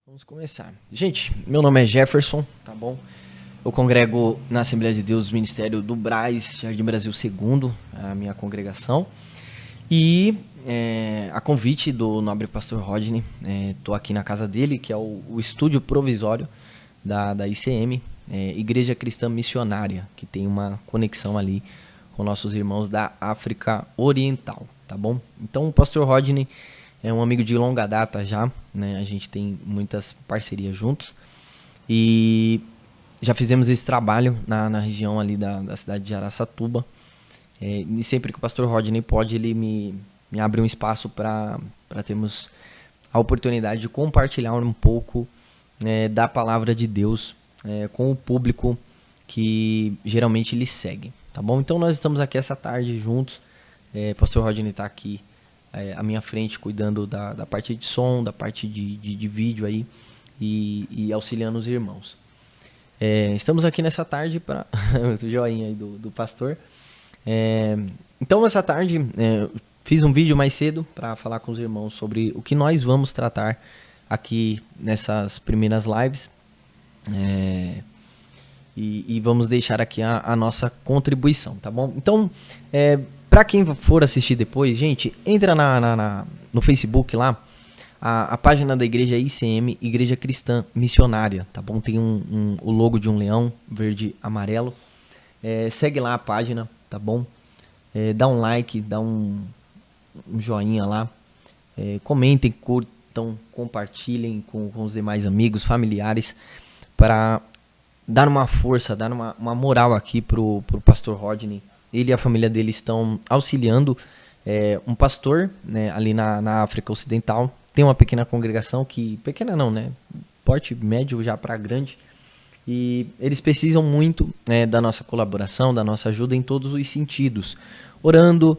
Vamos começar. Gente, meu nome é Jefferson, tá bom? Eu congrego na Assembleia de Deus, Ministério do Braz, Jardim Brasil II, a minha congregação. E a convite do nobre pastor Rodney, estou aqui na casa dele, que é o estúdio provisório da ICM, Igreja Cristã Missionária, que tem uma conexão ali com nossos irmãos da África Oriental, tá bom? Então o pastor Rodney é um amigo de longa data já, né? A gente tem muitas parcerias juntos e já fizemos esse trabalho na região ali da cidade de Araçatuba. E sempre que o pastor Rodney pode, ele me abre um espaço para termos a oportunidade de compartilhar um pouco da palavra de Deus com o público que geralmente lhe segue, tá bom? Então nós estamos aqui essa tarde juntos. O pastor Rodney está aqui à minha frente, cuidando da parte de som, da parte de vídeo aí e auxiliando os irmãos. Estamos aqui nessa tarde para o joinha aí do pastor. Então essa tarde fiz um vídeo mais cedo para falar com os irmãos sobre o que nós vamos tratar aqui nessas primeiras lives. E vamos deixar aqui a nossa contribuição, tá bom? Então, para quem for assistir depois, gente, entra no Facebook lá, a página da igreja é ICM, Igreja Cristã Missionária, tá bom? Tem o logo de um leão verde amarelo. Segue lá a página, tá bom? Dá um like, dá um joinha lá. Comentem, curtam, compartilhem com os demais amigos, familiares, para dar uma força, dar uma moral aqui pro pastor Rodney. Ele e a família dele estão auxiliando um pastor, né, ali na África Ocidental. Tem uma pequena congregação pequena não, né? Porte médio já para grande. E eles precisam muito da nossa colaboração, da nossa ajuda em todos os sentidos. Orando,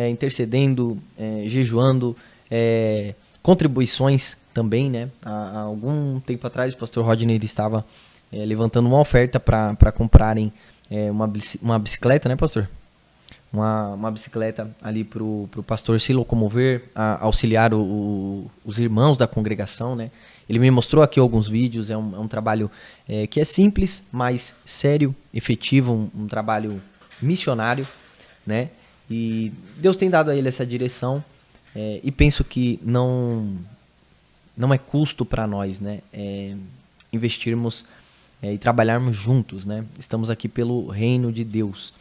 intercedendo, jejuando, contribuições também, né? Há algum tempo atrás o pastor Rodney ele estava levantando uma oferta para comprarem uma bicicleta, né, pastor? Uma bicicleta ali para o pastor se locomover, auxiliar os irmãos da congregação, né? Ele me mostrou aqui alguns vídeos, é um trabalho que é simples, mas sério, efetivo, um trabalho missionário, né? E Deus tem dado a ele essa direção e penso que não é custo para nós, né? Investirmos e trabalharmos juntos, né? Estamos aqui pelo reino de Deus.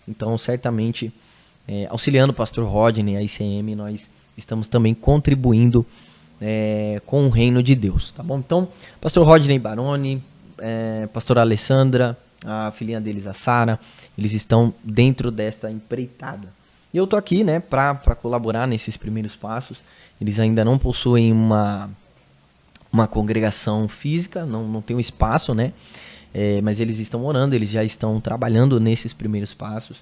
Então, certamente, auxiliando o pastor Rodney, a ICM, nós estamos também contribuindo com o reino de Deus, tá bom? Então, pastor Rodney Baroni, pastora Alessandra, a filhinha deles, a Sara, eles estão dentro desta empreitada. E eu tô aqui, né, para colaborar nesses primeiros passos. Eles ainda não possuem uma congregação física, não tem um espaço, né? Mas eles estão orando, eles já estão trabalhando nesses primeiros passos.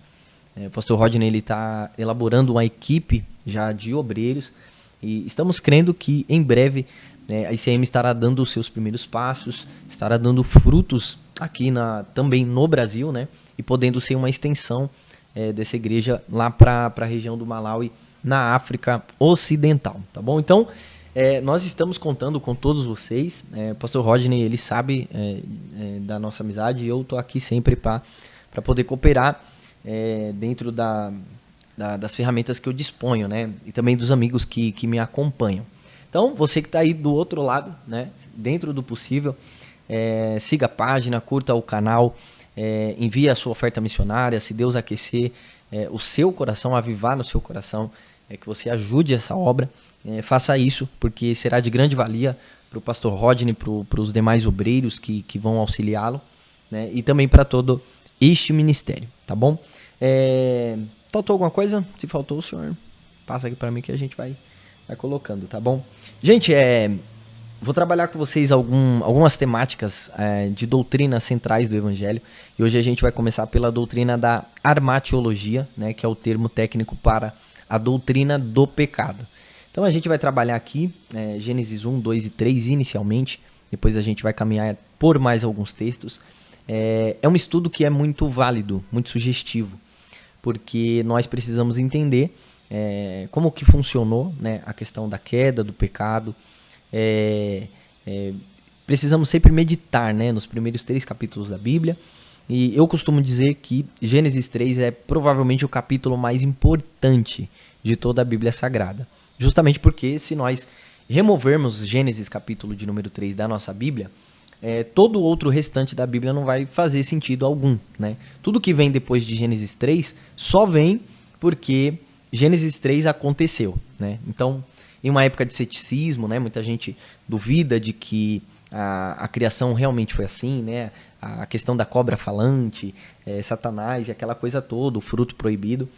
O pastor Rodney ele está elaborando uma equipe já de obreiros e estamos crendo que em breve a ICM estará dando os seus primeiros passos, estará dando frutos aqui também no Brasil, né? E podendo ser uma extensão dessa igreja lá para a região do Malawi, na África Ocidental, tá bom? Então, nós estamos contando com todos vocês. O pastor Rodney ele sabe da nossa amizade e eu estou aqui sempre para poder cooperar dentro das ferramentas que eu disponho, né? E também dos amigos que me acompanham. Então, você que está aí do outro lado, né? Dentro do possível, siga a página, curta o canal, envie a sua oferta missionária. Se Deus aquecer o seu coração, avivar no seu coração, que você ajude essa obra, faça isso, porque será de grande valia para o pastor Rodney, para os demais obreiros que vão auxiliá-lo, né? E também para todo este ministério, tá bom? Faltou alguma coisa? Se faltou, o senhor passa aqui para mim que a gente vai colocando, tá bom? Gente, vou trabalhar com vocês algumas temáticas de doutrinas centrais do Evangelho. E hoje a gente vai começar pela doutrina da armatiologia, né, que é o termo técnico para a doutrina do pecado. Então a gente vai trabalhar aqui Gênesis 1, 2 e 3 inicialmente. Depois a gente vai caminhar por mais alguns textos. É um estudo que é muito válido, muito sugestivo, porque nós precisamos entender como que funcionou, né, a questão da queda, do pecado, precisamos sempre meditar, né, nos primeiros 3 capítulos da Bíblia. E eu costumo dizer que Gênesis 3 é provavelmente o capítulo mais importante de toda a Bíblia Sagrada. Justamente porque se nós removermos Gênesis capítulo de número 3 da nossa Bíblia, todo o outro restante da Bíblia não vai fazer sentido algum, né? Tudo que vem depois de Gênesis 3 só vem porque Gênesis 3 aconteceu, né? Então, em uma época de ceticismo, né, muita gente duvida de que a criação realmente foi assim, né? A questão da cobra falante, Satanás e aquela coisa toda, o fruto proibido.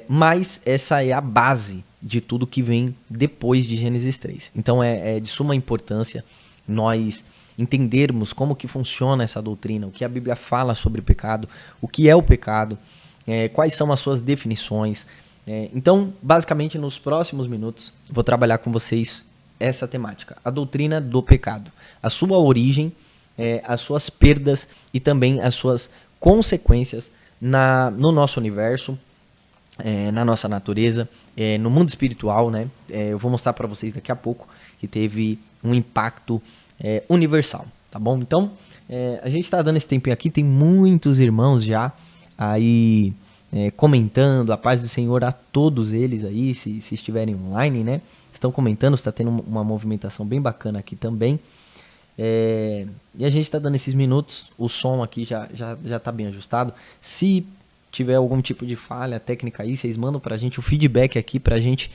Mas essa é a base de tudo que vem depois de Gênesis 3. Então é de suma importância nós entendermos como que funciona essa doutrina, o que a Bíblia fala sobre o pecado, o que é o pecado, quais são as suas definições. Então, basicamente, nos próximos minutos, vou trabalhar com vocês essa temática, a doutrina do pecado, a sua origem, as suas perdas e também as suas consequências no nosso universo, na nossa natureza, no mundo espiritual, né? Eu vou mostrar para vocês daqui a pouco que teve um impacto universal, tá bom? Então, a gente está dando esse tempinho aqui, tem muitos irmãos já aí comentando, a paz do Senhor a todos eles aí, se estiverem online, né? Estão comentando, está tendo uma movimentação bem bacana aqui também. E a gente está dando esses minutos, o som aqui já está bem ajustado. Se tiver algum tipo de falha técnica aí, vocês mandam pra gente o feedback aqui pra gente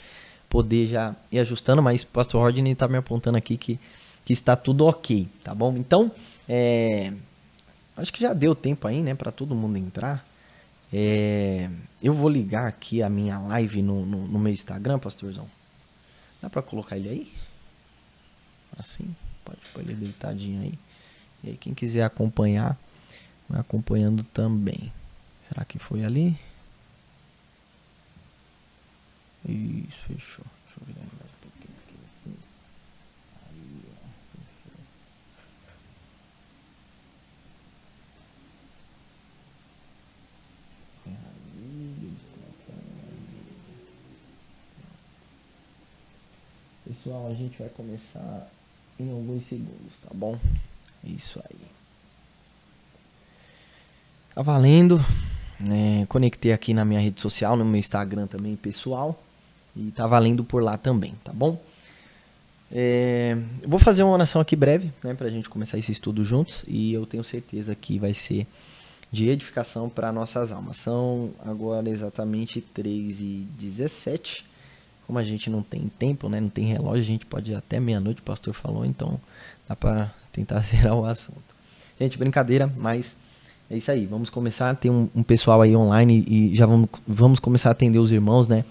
poder já ir ajustando, mas o pastor Rodney tá me apontando aqui que está tudo ok, tá bom? Então, acho que já deu tempo aí, né, pra todo mundo entrar. Eu vou ligar aqui a minha live no meu Instagram, pastorzão. Dá pra colocar ele aí? Assim, pode pôr ele deitadinho aí. E aí, quem quiser acompanhar, vai acompanhando também. Será que foi ali? Isso, fechou. Deixa eu virar mais um pouquinho aqui assim. Aí, ó, fechou. Pessoal, a gente vai começar em alguns segundos, tá bom? Isso aí. Tá valendo. Conectei aqui na minha rede social, no meu Instagram também pessoal, e tá valendo por lá também, tá bom? Eu vou fazer uma oração aqui breve, né, pra gente começar esse estudo juntos, e eu tenho certeza que vai ser de edificação para nossas almas. São agora exatamente 3h17, como a gente não tem tempo, né, não tem relógio, a gente pode ir até meia-noite, o pastor falou, então dá para tentar zerar o assunto. Gente, brincadeira, mas é isso aí, vamos começar, tem um pessoal aí online e já vamos começar a atender os irmãos, né?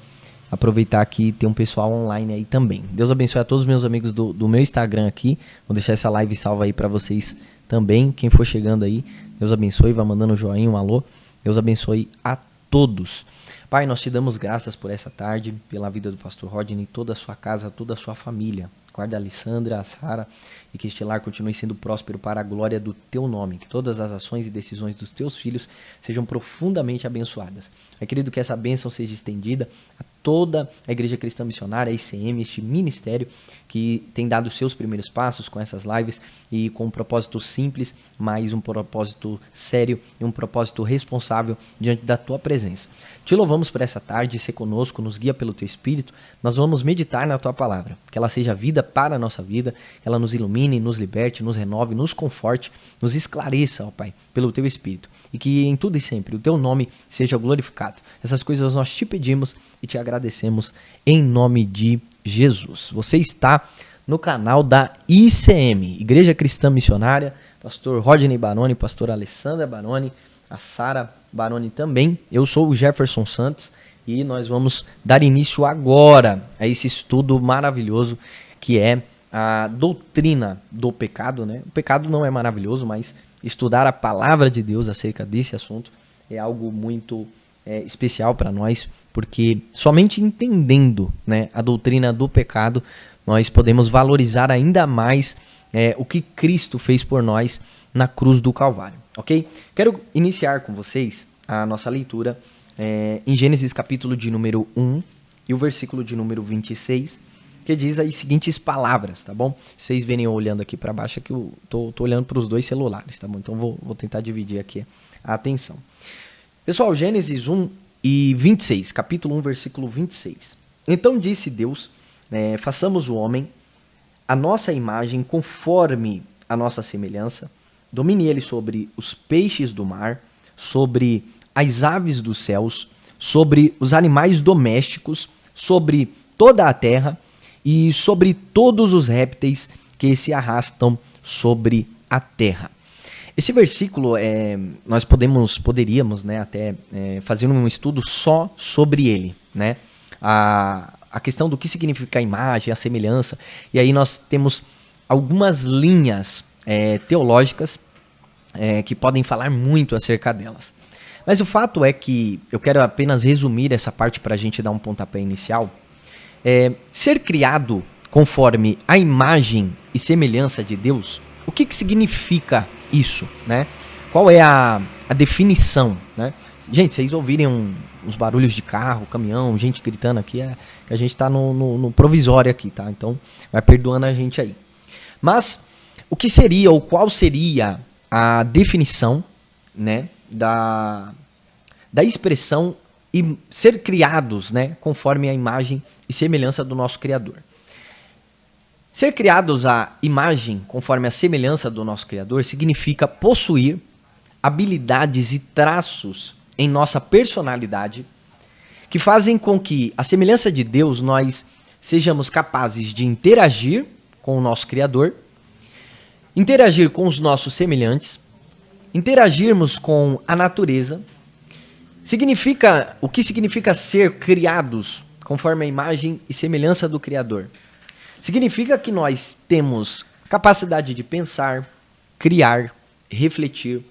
Aproveitar que tem um pessoal online aí também. Deus abençoe a todos os meus amigos do meu Instagram aqui, vou deixar essa live salva aí para vocês também. Quem for chegando aí, Deus abençoe, vai mandando um joinha, um alô. Deus abençoe a todos. Pai, nós te damos graças por essa tarde, pela vida do pastor Rodney, toda a sua casa, toda a sua família. Guarda a Alessandra, a Sara, e que este lar continue sendo próspero para a glória do teu nome. Que todas as ações e decisões dos teus filhos sejam profundamente abençoadas. É querido que essa bênção seja estendida a toda a Igreja Cristã Missionária, a ICM, este ministério que tem dado os seus primeiros passos com essas lives e com um propósito simples, mas um propósito sério e um propósito responsável diante da tua presença. Te louvamos por essa tarde, ser conosco, nos guia pelo teu Espírito. Nós vamos meditar na tua palavra, que ela seja vida para a nossa vida, ela nos ilumine, nos liberte, nos renove, nos conforte, nos esclareça, ó Pai, pelo teu Espírito. E que em tudo e sempre o teu nome seja glorificado. Essas coisas nós te pedimos e te agradecemos em nome de Jesus. Você está no canal da ICM, Igreja Cristã Missionária, pastor Rodney Baroni, pastor Alessandra Baroni, a Sara Baroni também. Eu sou o Jefferson Santos e nós vamos dar início agora a esse estudo maravilhoso que é a doutrina do pecado, né? O pecado não é maravilhoso, mas estudar a palavra de Deus acerca desse assunto é algo muito especial para nós, porque somente entendendo, né, a doutrina do pecado, nós podemos valorizar ainda mais o que Cristo fez por nós na cruz do Calvário, ok? Quero iniciar com vocês a nossa leitura em Gênesis capítulo de número 1 e o versículo de número 26, que diz as seguintes palavras, tá bom? Vocês verem eu olhando aqui para baixo, é que eu tô olhando para os dois celulares, tá bom? Então vou tentar dividir aqui a atenção. Pessoal, Gênesis 1 e 26, capítulo 1, versículo 26. Então disse Deus, façamos o homem a nossa imagem conforme a nossa semelhança, domine ele sobre os peixes do mar, sobre as aves dos céus, sobre os animais domésticos, sobre toda a terra e sobre todos os répteis que se arrastam sobre a terra. Esse versículo, nós poderíamos, né, até fazer um estudo só sobre ele, né? A questão do que significa a imagem, a semelhança, e aí nós temos algumas linhas teológicas que podem falar muito acerca delas. Mas o fato é que eu quero apenas resumir essa parte para a gente dar um pontapé inicial. Ser criado conforme a imagem e semelhança de Deus, o que significa isso, né? Qual é a definição, né? Gente, vocês ouvirem uns barulhos de carro, caminhão, gente gritando aqui, que a gente está no provisório aqui, tá? Então, vai perdoando a gente aí. Mas, o que seria ou qual seria a definição, né, da expressão e ser criados, né, conforme a imagem e semelhança do nosso Criador? Ser criados à imagem conforme a semelhança do nosso Criador significa possuir habilidades e traços em nossa personalidade que fazem com que, à semelhança de Deus, nós sejamos capazes de interagir com o nosso Criador, interagir com os nossos semelhantes, interagirmos com a natureza. O que significa ser criados conforme a imagem e semelhança do Criador? Significa que nós temos capacidade de pensar, criar, refletir,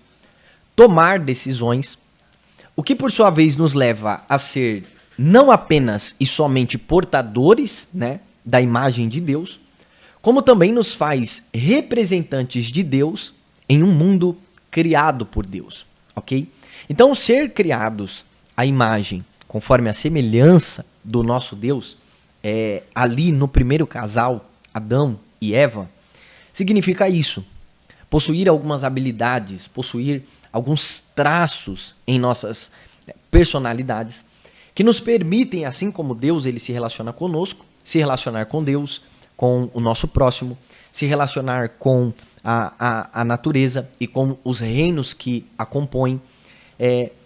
tomar decisões, o que por sua vez nos leva a ser não apenas e somente portadores, né, da imagem de Deus, como também nos faz representantes de Deus em um mundo criado por Deus, ok? Então, ser criados à imagem conforme a semelhança do nosso Deus, ali no primeiro casal, Adão e Eva, significa isso. Possuir algumas habilidades, possuir alguns traços em nossas personalidades que nos permitem, assim como Deus ele se relaciona conosco, se relacionar com Deus, com o nosso próximo, se relacionar com a natureza e com os reinos que a compõem.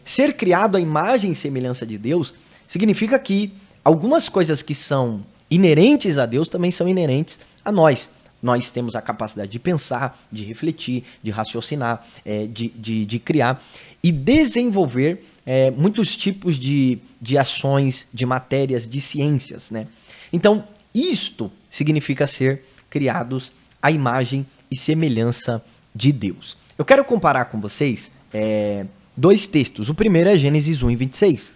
Ser criado à imagem e semelhança de Deus significa que algumas coisas que são inerentes a Deus também são inerentes a nós. Nós temos a capacidade de pensar, de refletir, de raciocinar, de criar e desenvolver muitos tipos de ações, de matérias, de ciências, né? Então, isto significa ser criados à imagem e semelhança de Deus. Eu quero comparar com vocês dois textos. O primeiro é Gênesis 1 e 26.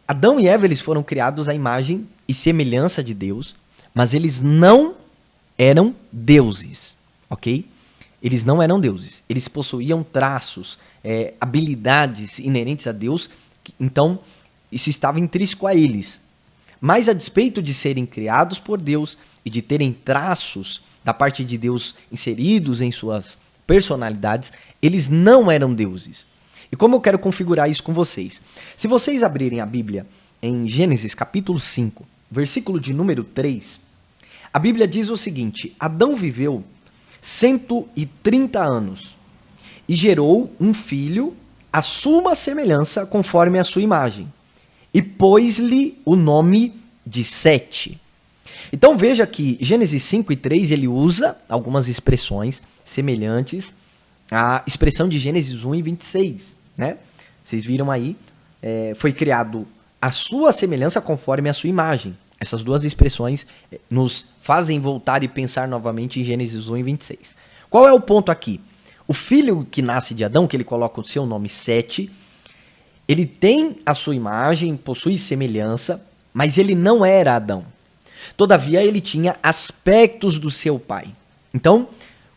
Adão e Eva eles foram criados à imagem e semelhança de Deus, mas eles não eram deuses, ok? Eles não eram deuses. Eles possuíam traços, habilidades inerentes a Deus, então isso estava intrínseco a eles. Mas a despeito de serem criados por Deus e de terem traços da parte de Deus inseridos em suas personalidades, eles não eram deuses. E como eu quero configurar isso com vocês? Se vocês abrirem a Bíblia em Gênesis capítulo 5, versículo de número 3, a Bíblia diz o seguinte: Adão viveu 130 anos e gerou um filho à sua semelhança conforme a sua imagem e pôs-lhe o nome de Sete. Então veja que Gênesis 5 e 3 ele usa algumas expressões semelhantes à expressão de Gênesis 1 e 26, né? Vocês viram aí, foi criado à sua semelhança conforme a sua imagem. Essas duas expressões nos fazem voltar e pensar novamente em Gênesis 1 e 26. Qual é o ponto aqui? O filho que nasce de Adão, que ele coloca o seu nome Sete, ele tem a sua imagem, possui semelhança, mas ele não era Adão. Todavia, ele tinha aspectos do seu pai. Então,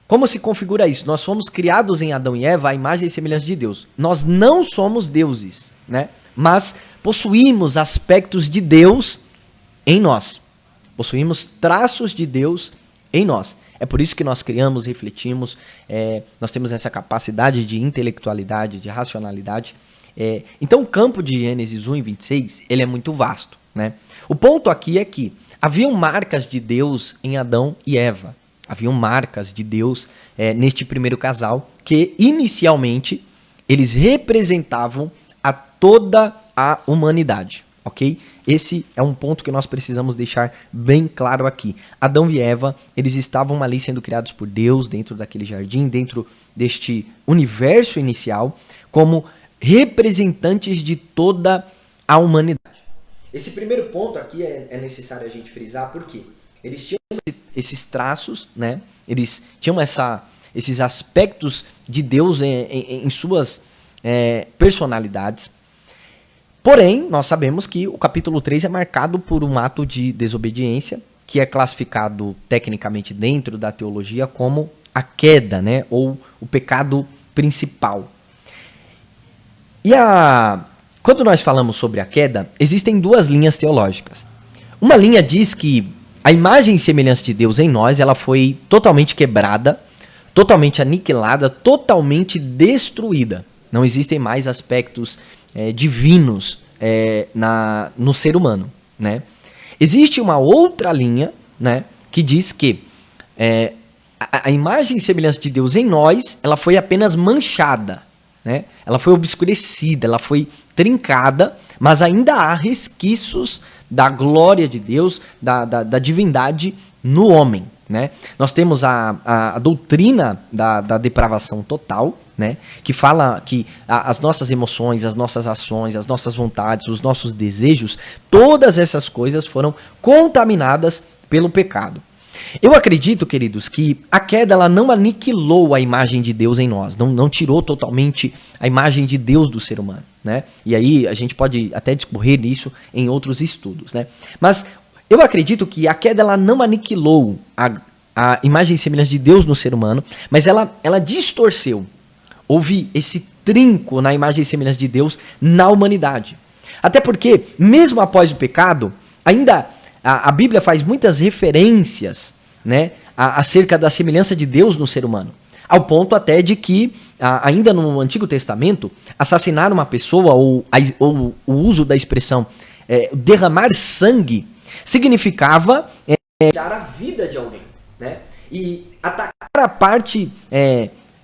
como se configura isso? Nós fomos criados em Adão e Eva à imagem e semelhança de Deus. Nós não somos deuses, né? Mas possuímos aspectos de Deus em nós. possuímos traços de Deus em nós. É por isso que nós criamos, refletimos, nós temos essa capacidade de intelectualidade, de racionalidade. Então o campo de Gênesis 1 e 26, ele é muito vasto, né? O ponto aqui é que haviam marcas de Deus em Adão e Eva. Haviam marcas de Deus neste primeiro casal, que inicialmente eles representavam a toda a humanidade, ok? Esse é um ponto que nós precisamos deixar bem claro aqui. Adão e Eva, eles estavam ali sendo criados por Deus, dentro daquele jardim, dentro deste universo inicial, como representantes de toda a humanidade. Esse primeiro ponto aqui é necessário a gente frisar, porque eles tinham esses traços, né? Eles tinham esses aspectos de Deus em suas personalidades. Porém, nós sabemos que o capítulo 3 é marcado por um ato de desobediência, que é classificado tecnicamente dentro da teologia como a queda, né? Ou o pecado principal. E quando nós falamos sobre a queda, existem duas linhas teológicas. Uma linha diz que a imagem e semelhança de Deus em nós, ela foi totalmente quebrada, totalmente aniquilada, totalmente destruída. Não existem mais aspectos divinos no ser humano, né? Existe uma outra linha, né, que diz que a imagem e semelhança de Deus em nós, ela foi apenas manchada, né? Ela foi obscurecida, ela foi trincada, mas ainda há resquícios da glória de Deus, da divindade no homem, né? Nós temos a doutrina da depravação total, né? Que fala que as nossas emoções, as nossas ações, as nossas vontades, os nossos desejos, todas essas coisas foram contaminadas pelo pecado. Eu acredito, queridos, que a queda ela não aniquilou a imagem de Deus em nós, não tirou totalmente a imagem de Deus do ser humano, né? E aí a gente pode até discorrer nisso em outros estudos, né? Mas eu acredito que a queda ela não aniquilou a imagem e semelhança de Deus no ser humano, mas ela distorceu. Houve esse trinco na imagem e semelhança de Deus na humanidade. Até porque, mesmo após o pecado, ainda a Bíblia faz muitas referências, né, acerca da semelhança de Deus no ser humano. Ao ponto até de que, ainda no Antigo Testamento, assassinar uma pessoa ou o uso da expressão derramar sangue significava tirar a vida de alguém, né? E atacar a parte...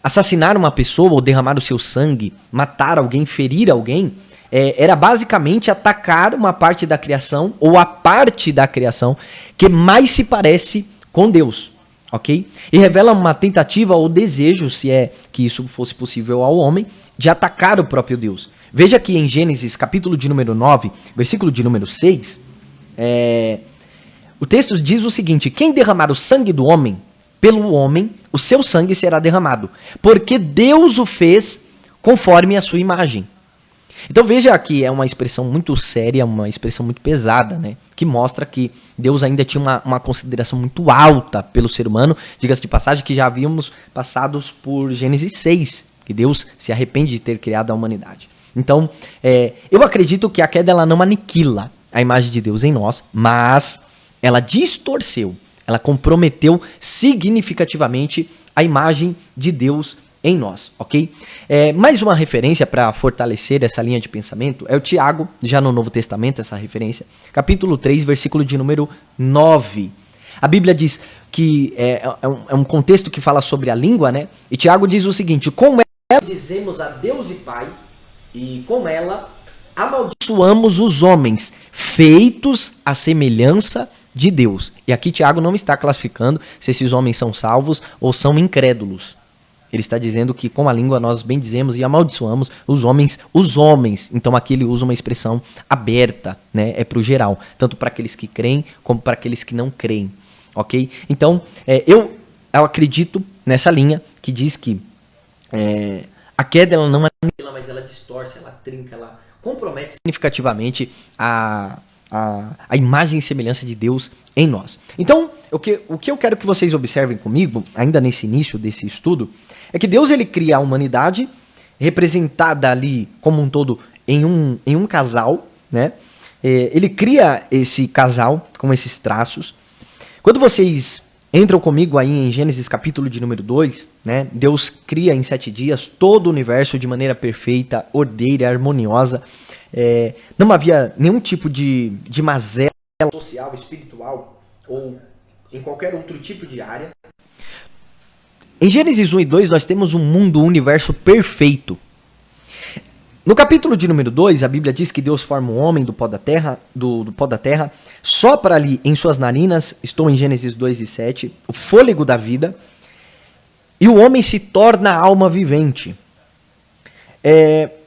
assassinar uma pessoa ou derramar o seu sangue, matar alguém, ferir alguém, era basicamente atacar uma parte da criação ou a parte da criação que mais se parece com Deus, ok? E revela uma tentativa ou desejo, se é que isso fosse possível ao homem, de atacar o próprio Deus. Veja que em Gênesis, capítulo de número 9, versículo de número 6, o texto diz o seguinte: quem derramar o sangue do homem, pelo homem, o seu sangue será derramado, porque Deus o fez conforme a sua imagem. Então veja que é uma expressão muito séria, uma expressão muito pesada, né? Que mostra que Deus ainda tinha uma consideração muito alta pelo ser humano. Diga-se de passagem que já havíamos passado por Gênesis 6, que Deus se arrepende de ter criado a humanidade. Então, eu acredito que a queda ela não aniquila a imagem de Deus em nós, mas ela distorceu, ela comprometeu significativamente a imagem de Deus em nós, ok? Mais uma referência para fortalecer essa linha de pensamento é o Tiago, já no Novo Testamento, essa referência, capítulo 3, versículo de número 9. A Bíblia diz que é um contexto que fala sobre a língua, né? E Tiago diz o seguinte: com ela dizemos a Deus e Pai, e com ela amaldiçoamos os homens, feitos à semelhança de Deus. E aqui Tiago não está classificando se esses homens são salvos ou são incrédulos. Ele está dizendo que com a língua nós bendizemos e amaldiçoamos os homens. Então aqui ele usa uma expressão aberta, né? É para o geral, tanto para aqueles que creem como para aqueles que não creem, ok? Então eu acredito nessa linha que diz que a queda ela não aniquila, mas ela distorce, ela trinca, ela compromete significativamente a imagem e semelhança de Deus em nós. Então, o que eu quero que vocês observem comigo, ainda nesse início desse estudo, é que Deus ele cria a humanidade, representada ali como um todo em um casal, né? Ele cria esse casal com esses traços, Quando vocês entram comigo aí em Gênesis capítulo de número 2, né, Deus cria em 7 dias todo o universo de maneira perfeita, ordeira, harmoniosa. Não havia nenhum tipo de mazela social, espiritual ou em qualquer outro tipo de área. Em Gênesis 1 e 2 nós temos um mundo, um universo perfeito. No capítulo de número 2, a Bíblia diz que Deus forma o homem do pó da terra, sopra ali em suas narinas, estou em Gênesis 2 e 7, o fôlego da vida, e o homem se torna alma vivente.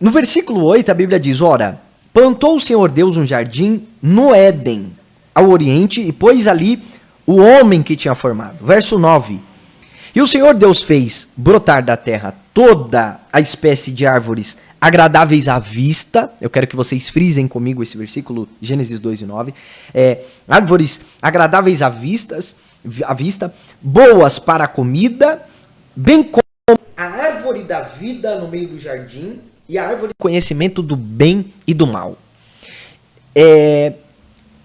No versículo 8, a Bíblia diz, ora, plantou o Senhor Deus um jardim no Éden, ao oriente, e pôs ali o homem que tinha formado. Verso 9, e o Senhor Deus fez brotar da terra toda a espécie de árvores agradáveis à vista. Eu quero que vocês frisem comigo esse versículo, Gênesis 2 e 9. Árvores agradáveis à vista, boas para a comida, bem como a árvore da vida no meio do jardim e a árvore do conhecimento do bem e do mal.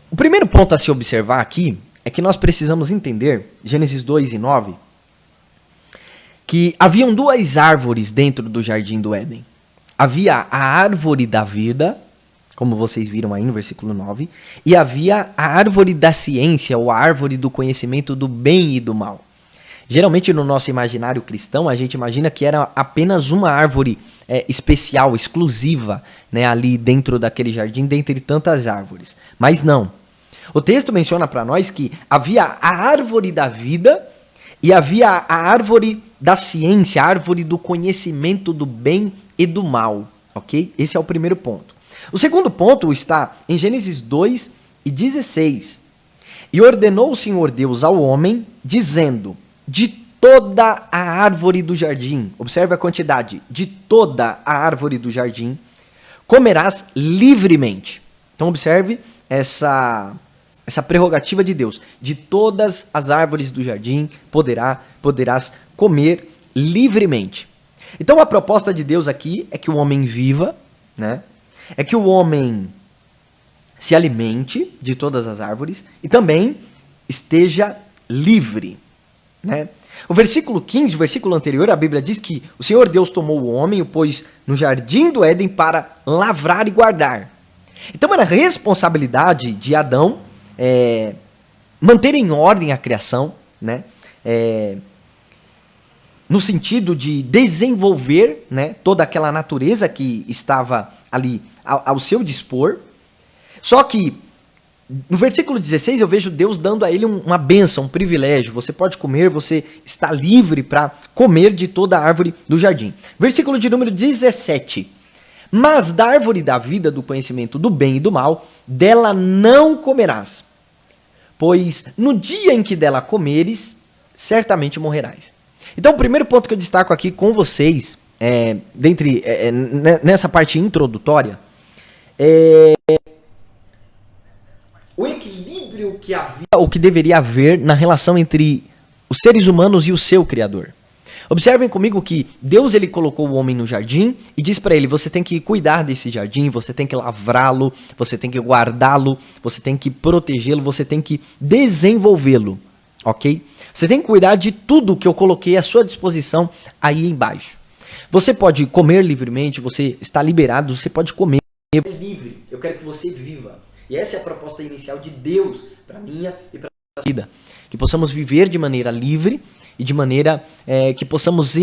O primeiro ponto a se observar aqui é que nós precisamos entender, Gênesis 2 e 9, que haviam duas árvores dentro do jardim do Éden. Havia a árvore da vida, como vocês viram aí no versículo 9, e havia a árvore da ciência, ou a árvore do conhecimento do bem e do mal. Geralmente no nosso imaginário cristão, a gente imagina que era apenas uma árvore especial, exclusiva, né, ali dentro daquele jardim, dentre tantas árvores. Mas não. O texto menciona para nós que havia a árvore da vida e havia a árvore da ciência, a árvore do conhecimento do bem e do mal, ok? Esse é o primeiro ponto. O segundo ponto está em Gênesis 2 e 16. E ordenou o Senhor Deus ao homem, dizendo, de toda a árvore do jardim, observe a quantidade, de toda a árvore do jardim, comerás livremente. Então observe essa prerrogativa de Deus. De todas as árvores do jardim poderás comer livremente. Então a proposta de Deus aqui é que o homem viva, né? É que o homem se alimente de todas as árvores e também esteja livre, né? O versículo 15, o versículo anterior, a Bíblia diz que o Senhor Deus tomou o homem e o pôs no jardim do Éden para lavrar e guardar. Então era responsabilidade de Adão manter em ordem a criação, né? No sentido de desenvolver, né, toda aquela natureza que estava ali ao seu dispor. Só que no versículo 16 eu vejo Deus dando a ele uma bênção, um privilégio. Você pode comer, você está livre para comer de toda a árvore do jardim. Versículo de número 17. Mas da árvore da vida, do conhecimento do bem e do mal, dela não comerás, pois no dia em que dela comeres, certamente morrerás. Então o primeiro ponto que eu destaco aqui com vocês, nessa parte introdutória, o equilíbrio que havia, ou que deveria haver na relação entre os seres humanos e o seu Criador. Observem comigo que Deus ele colocou o homem no jardim e diz para ele, você tem que cuidar desse jardim, você tem que lavrá-lo, você tem que guardá-lo, você tem que protegê-lo, você tem que desenvolvê-lo, ok? Você tem que cuidar de tudo que eu coloquei à sua disposição aí embaixo. Você pode comer livremente, você está liberado, você pode comer. É livre, eu quero que você viva. E essa é a proposta inicial de Deus para a minha e para a sua vida. Que possamos viver de maneira livre e de maneira que possamos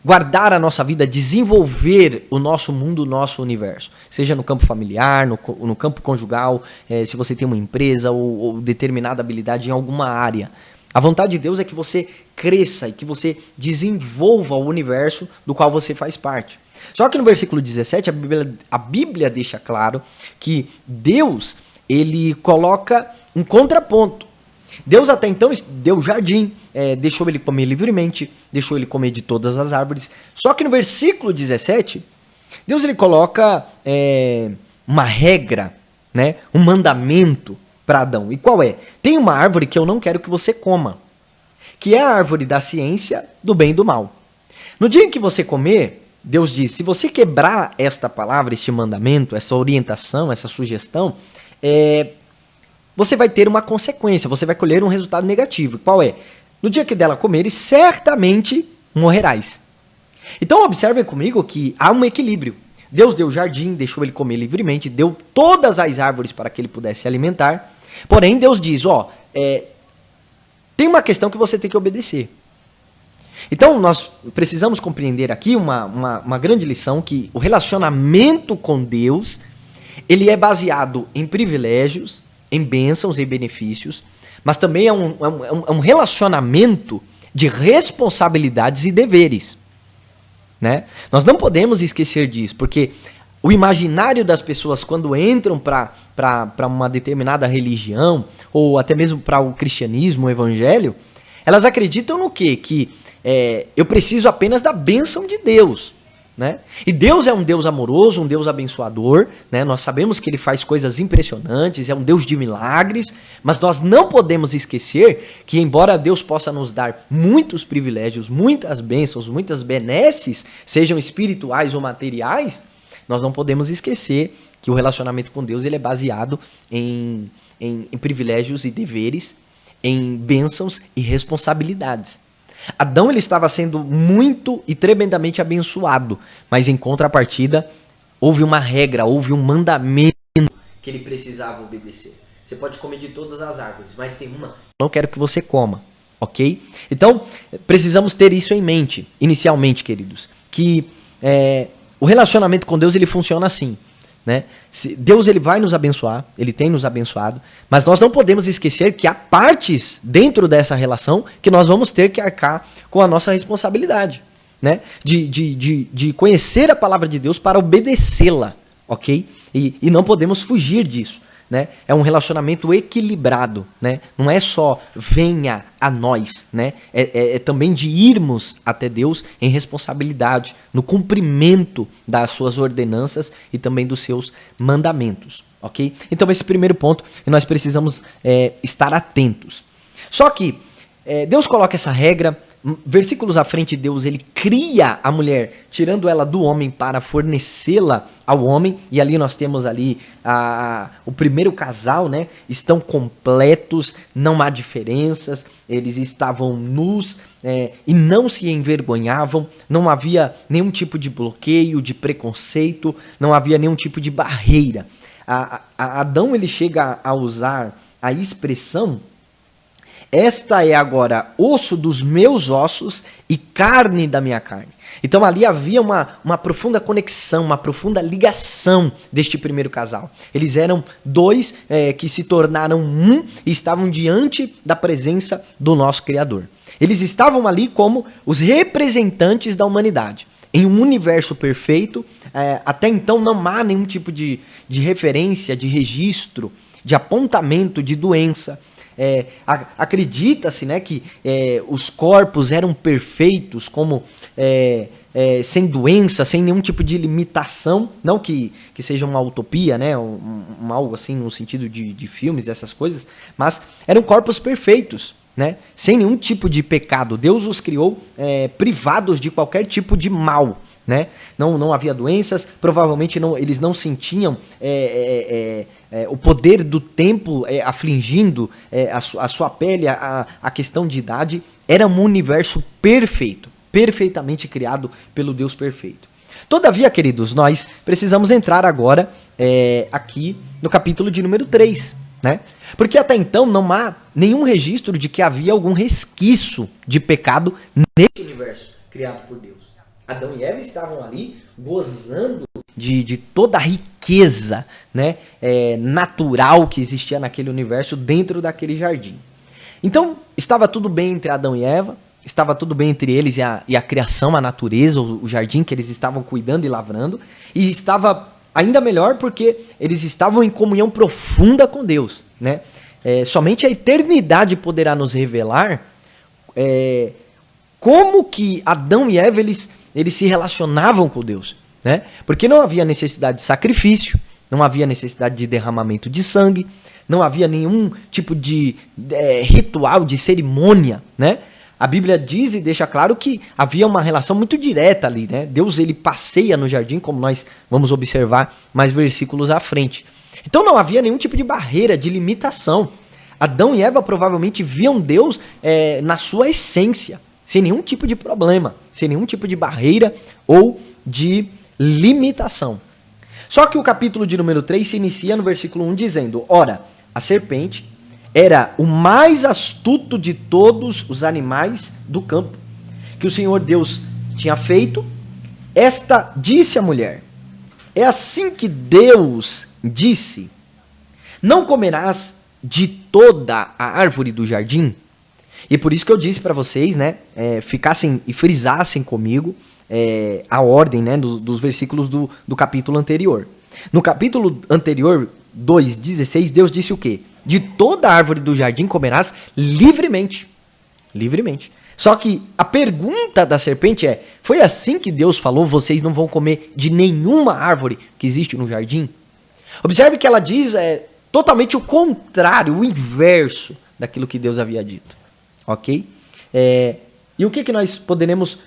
guardar a nossa vida, desenvolver o nosso mundo, o nosso universo. Seja no campo familiar, no campo conjugal, se você tem uma empresa ou determinada habilidade em alguma área. A vontade de Deus é que você cresça e que você desenvolva o universo do qual você faz parte. Só que no versículo 17, a Bíblia deixa claro que Deus, ele coloca um contraponto. Deus até então deu o jardim, deixou ele comer livremente, deixou ele comer de todas as árvores. Só que no versículo 17, Deus ele coloca uma regra, né, um mandamento para Adão. E qual é? Tem uma árvore que eu não quero que você coma, que é a árvore da ciência do bem e do mal. No dia em que você comer, Deus diz, se você quebrar esta palavra, este mandamento, essa orientação, essa sugestão, você vai ter uma consequência, você vai colher um resultado negativo. Qual é? No dia que dela comeres, certamente morrerás. Então observem comigo que há um equilíbrio. Deus deu o jardim, deixou ele comer livremente, deu todas as árvores para que ele pudesse se alimentar. Porém, Deus diz, tem uma questão que você tem que obedecer. Então, nós precisamos compreender aqui uma grande lição, que o relacionamento com Deus, ele é baseado em privilégios, em bênçãos, em benefícios, mas também é um relacionamento de responsabilidades e deveres. Né? Nós não podemos esquecer disso, porque o imaginário das pessoas quando entram para uma determinada religião, ou até mesmo para o cristianismo, o evangelho, elas acreditam no quê? Que eu preciso apenas da bênção de Deus. Né? E Deus é um Deus amoroso, um Deus abençoador, né? Nós sabemos que ele faz coisas impressionantes, é um Deus de milagres, mas nós não podemos esquecer que, embora Deus possa nos dar muitos privilégios, muitas bênçãos, muitas benesses, sejam espirituais ou materiais, nós não podemos esquecer que o relacionamento com Deus ele é baseado em privilégios e deveres, em bênçãos e responsabilidades. Adão ele estava sendo muito e tremendamente abençoado, mas em contrapartida houve uma regra, houve um mandamento que ele precisava obedecer. Você pode comer de todas as árvores, mas tem uma que eu não quero que você coma, ok? Então precisamos ter isso em mente, inicialmente, queridos, que o relacionamento com Deus ele funciona assim. Né? Deus ele vai nos abençoar, ele tem nos abençoado, mas nós não podemos esquecer que há partes dentro dessa relação que nós vamos ter que arcar com a nossa responsabilidade, né? De conhecer a palavra de Deus para obedecê-la, ok? E não podemos fugir disso. Né? É um relacionamento equilibrado, né? Não é só venha a nós, né? É também de irmos até Deus em responsabilidade, no cumprimento das suas ordenanças e também dos seus mandamentos, ok? Então esse primeiro ponto nós precisamos estar atentos. Só que Deus coloca essa regra, versículos à frente, Deus ele cria a mulher, tirando ela do homem para fornecê-la ao homem, e ali nós temos ali o primeiro casal, né? Estão completos, não há diferenças, eles estavam nus e não se envergonhavam, não havia nenhum tipo de bloqueio, de preconceito, não havia nenhum tipo de barreira. Adão ele chega a usar a expressão: esta é agora osso dos meus ossos e carne da minha carne. Então ali havia uma profunda conexão, uma profunda ligação deste primeiro casal. Eles eram dois que se tornaram um e estavam diante da presença do nosso Criador. Eles estavam ali como os representantes da humanidade. Em um universo perfeito, até então não há nenhum tipo de referência, de registro, de apontamento de doença. Acredita-se, né, que os corpos eram perfeitos, como sem doença, sem nenhum tipo de limitação, não que seja uma utopia, né, algo assim no sentido de filmes, essas coisas, mas eram corpos perfeitos, né, sem nenhum tipo de pecado. Deus os criou privados de qualquer tipo de mal. Né? Não havia doenças, provavelmente eles não sentiam o poder do tempo afligindo a sua pele, a questão de idade. Era um universo perfeito, perfeitamente criado pelo Deus perfeito. Todavia, queridos, nós precisamos entrar agora aqui no capítulo de número 3. Né? Porque até então não há nenhum registro de que havia algum resquício de pecado nesse universo criado por Deus. Adão e Eva estavam ali gozando de toda a riqueza, né, natural que existia naquele universo dentro daquele jardim. Então, estava tudo bem entre Adão e Eva, estava tudo bem entre eles e a criação, a natureza, o jardim que eles estavam cuidando e lavrando, e estava ainda melhor porque eles estavam em comunhão profunda com Deus. Né? Somente a eternidade poderá nos revelar como que Adão e Eva eles se relacionavam com Deus, né? Porque não havia necessidade de sacrifício, não havia necessidade de derramamento de sangue, não havia nenhum tipo de ritual, de cerimônia, né? A Bíblia diz e deixa claro que havia uma relação muito direta ali, né? Deus ele passeia no jardim, como nós vamos observar mais versículos à frente. Então não havia nenhum tipo de barreira, de limitação. Adão e Eva provavelmente viam Deus na sua essência, sem nenhum tipo de problema, sem nenhum tipo de barreira ou de limitação. Só que o capítulo de número 3 se inicia no versículo 1 dizendo: ora, a serpente era o mais astuto de todos os animais do campo que o Senhor Deus tinha feito. Esta disse à mulher: é assim que Deus disse: não comerás de toda a árvore do jardim? E por isso que eu disse para vocês, né, ficassem e frisassem comigo a ordem, né, dos versículos do capítulo anterior. No capítulo anterior, 2:16, Deus disse o quê? De toda a árvore do jardim comerás livremente. Livremente. Só que a pergunta da serpente é: foi assim que Deus falou, vocês não vão comer de nenhuma árvore que existe no jardim? Observe que ela diz totalmente o contrário, o inverso daquilo que Deus havia dito. Ok? E o que nós poderemos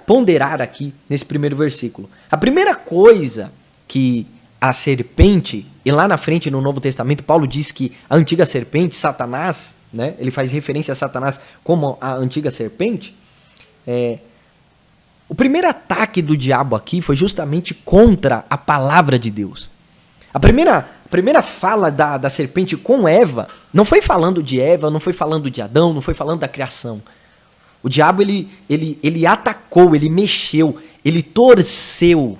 ponderar aqui nesse primeiro versículo? A primeira coisa que a serpente, e lá na frente no Novo Testamento, Paulo diz que a antiga serpente, Satanás, né, ele faz referência a Satanás como a antiga serpente. O primeiro ataque do diabo aqui foi justamente contra a palavra de Deus. A primeira fala da serpente com Eva não foi falando de Eva, não foi falando de Adão, não foi falando da criação. O diabo ele atacou, ele mexeu, ele torceu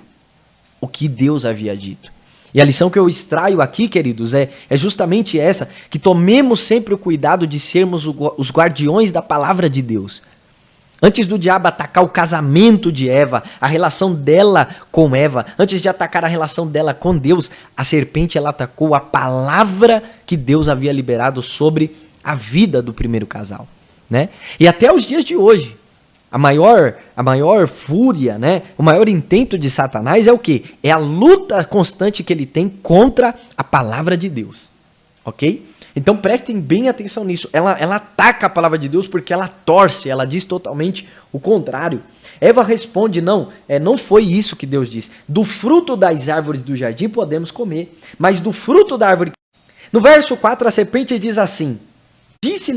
o que Deus havia dito. E a lição que eu extraio aqui, queridos, é justamente essa, que tomemos sempre o cuidado de sermos os guardiões da palavra de Deus. Antes do diabo atacar o casamento de Eva, a relação dela com Eva, antes de atacar a relação dela com Deus, a serpente ela atacou a palavra que Deus havia liberado sobre a vida do primeiro casal, né? E até os dias de hoje, a maior fúria, né? O maior intento de Satanás é o quê? É a luta constante que ele tem contra a palavra de Deus, ok? Então prestem bem atenção nisso. Ela ataca a palavra de Deus porque ela torce, ela diz totalmente o contrário. Eva responde: não foi isso que Deus disse. Do fruto das árvores do jardim podemos comer, mas do fruto da árvore... No verso 4 a serpente diz assim: disse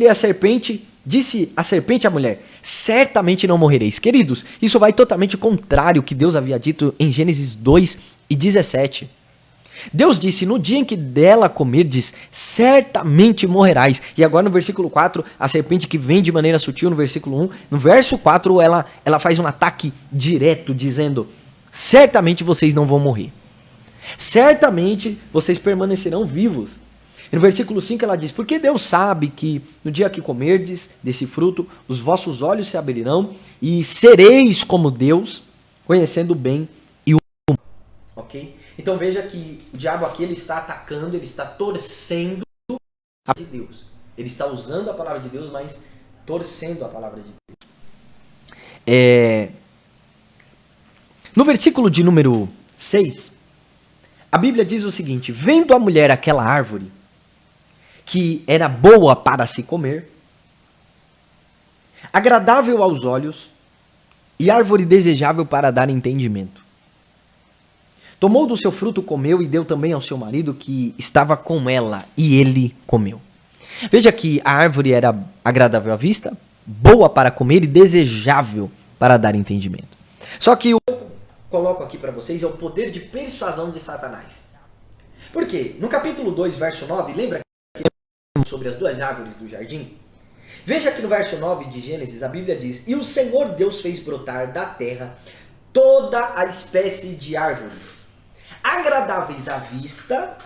a serpente à mulher: certamente não morrereis. Queridos, isso vai totalmente contrário ao que Deus havia dito em Gênesis 2:17. Deus disse: no dia em que dela comerdes, certamente morrerás. E agora no versículo 4, a serpente que vem de maneira sutil no versículo 1, no verso 4 ela faz um ataque direto, dizendo: certamente vocês não vão morrer. Certamente vocês permanecerão vivos. E no versículo 5 ela diz: porque Deus sabe que no dia que comerdes desse fruto, os vossos olhos se abrirão e sereis como Deus, conhecendo o bem e o mal. Ok? Então veja que o diabo aqui ele está atacando, ele está torcendo a palavra de Deus. Ele está usando a palavra de Deus, mas torcendo a palavra de Deus. No versículo de número 6, a Bíblia diz o seguinte: vendo a mulher aquela árvore, que era boa para se comer, agradável aos olhos e árvore desejável para dar entendimento. Tomou do seu fruto, comeu e deu também ao seu marido que estava com ela, e ele comeu. Veja que a árvore era agradável à vista, boa para comer e desejável para dar entendimento. Só que o que eu coloco aqui para vocês é o poder de persuasão de Satanás. Por quê? No capítulo 2, verso 9, lembra que sobre as duas árvores do jardim? Veja que no verso 9 de Gênesis, a Bíblia diz: e o Senhor Deus fez brotar da terra toda a espécie de árvores, agradáveis à vista,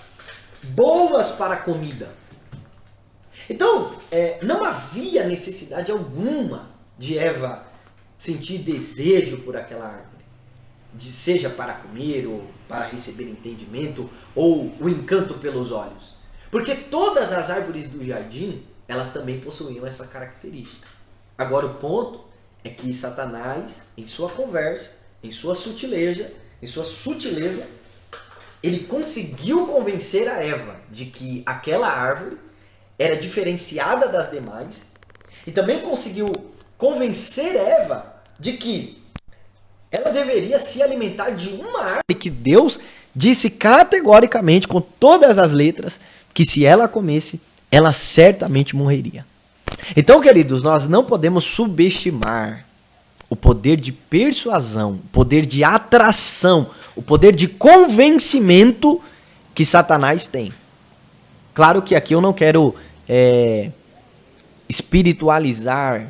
boas para a comida. Então, não havia necessidade alguma de Eva sentir desejo por aquela árvore, seja para comer, ou para receber entendimento, ou o encanto pelos olhos. Porque todas as árvores do jardim, elas também possuíam essa característica. Agora o ponto é que Satanás, em sua conversa, em sua sutileza, ele conseguiu convencer a Eva de que aquela árvore era diferenciada das demais, e também conseguiu convencer Eva de que ela deveria se alimentar de uma árvore que Deus disse categoricamente, com todas as letras, que se ela comesse, ela certamente morreria. Então, queridos, nós não podemos subestimar o poder de persuasão, o poder de atração, o poder de convencimento que Satanás tem. Claro que aqui eu não quero espiritualizar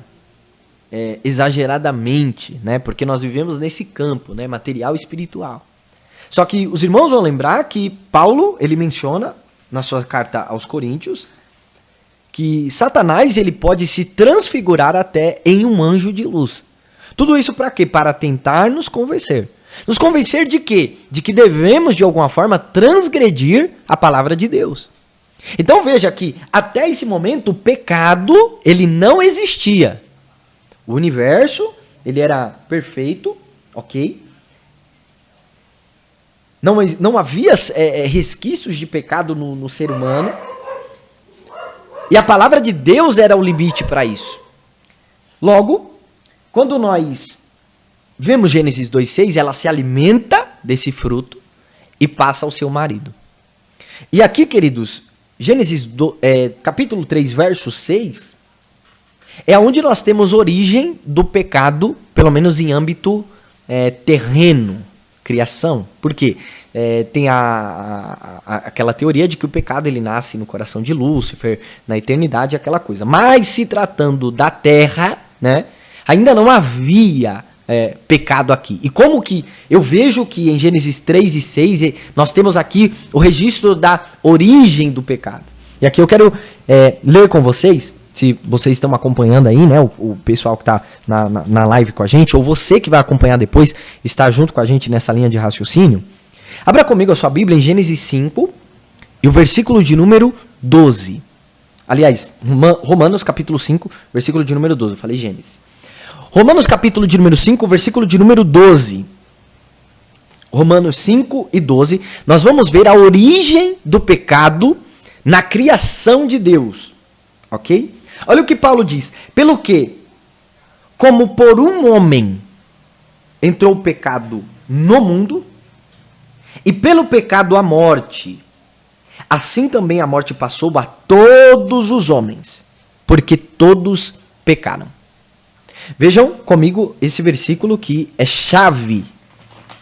exageradamente, né? Porque nós vivemos nesse campo, né? Material e espiritual. Só que os irmãos vão lembrar que Paulo, ele menciona na sua carta aos Coríntios que Satanás ele pode se transfigurar até em um anjo de luz. Tudo isso para quê? Para tentar nos convencer. Nos convencer de quê? De que devemos, de alguma forma, transgredir a palavra de Deus. Então veja que, até esse momento, o pecado ele não existia. O universo ele era perfeito, ok? Não havia resquícios de pecado no ser humano. E a palavra de Deus era o limite para isso. Logo, quando nós vemos Gênesis 2:6, ela se alimenta desse fruto e passa ao seu marido. E aqui, queridos, Gênesis capítulo 3, verso 6, é onde nós temos origem do pecado, pelo menos em âmbito terreno, criação. Por quê? Tem aquela teoria de que o pecado ele nasce no coração de Lúcifer, na eternidade, aquela coisa. Mas se tratando da terra, né, ainda não havia pecado aqui. E como que eu vejo que em Gênesis 3 e 6 nós temos aqui o registro da origem do pecado. E aqui eu quero ler com vocês, se vocês estão acompanhando aí, né, o pessoal que está na live com a gente, ou você que vai acompanhar depois, está junto com a gente nessa linha de raciocínio. Abra comigo a sua Bíblia em Gênesis 5 e o versículo de número 12. Aliás, Romanos capítulo 5, versículo de número 12. Eu falei Gênesis. Romanos capítulo de número 5, versículo de número 12. Romanos 5 e 12. Nós vamos ver a origem do pecado na criação de Deus. Ok? Olha o que Paulo diz. Pelo que, como por um homem entrou o pecado no mundo, e pelo pecado a morte, assim também a morte passou a todos os homens, porque todos pecaram. Vejam comigo esse versículo que é chave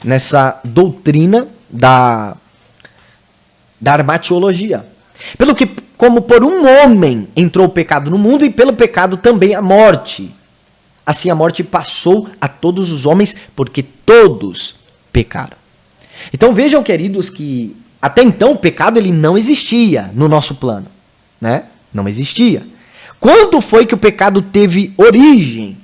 nessa doutrina da armatiologia. Pelo que, como por um homem entrou o pecado no mundo, e pelo pecado também a morte. Assim a morte passou a todos os homens, porque todos pecaram. Então vejam, queridos, que até então o pecado ele não existia no nosso plano, né? Não existia. Quando foi que o pecado teve origem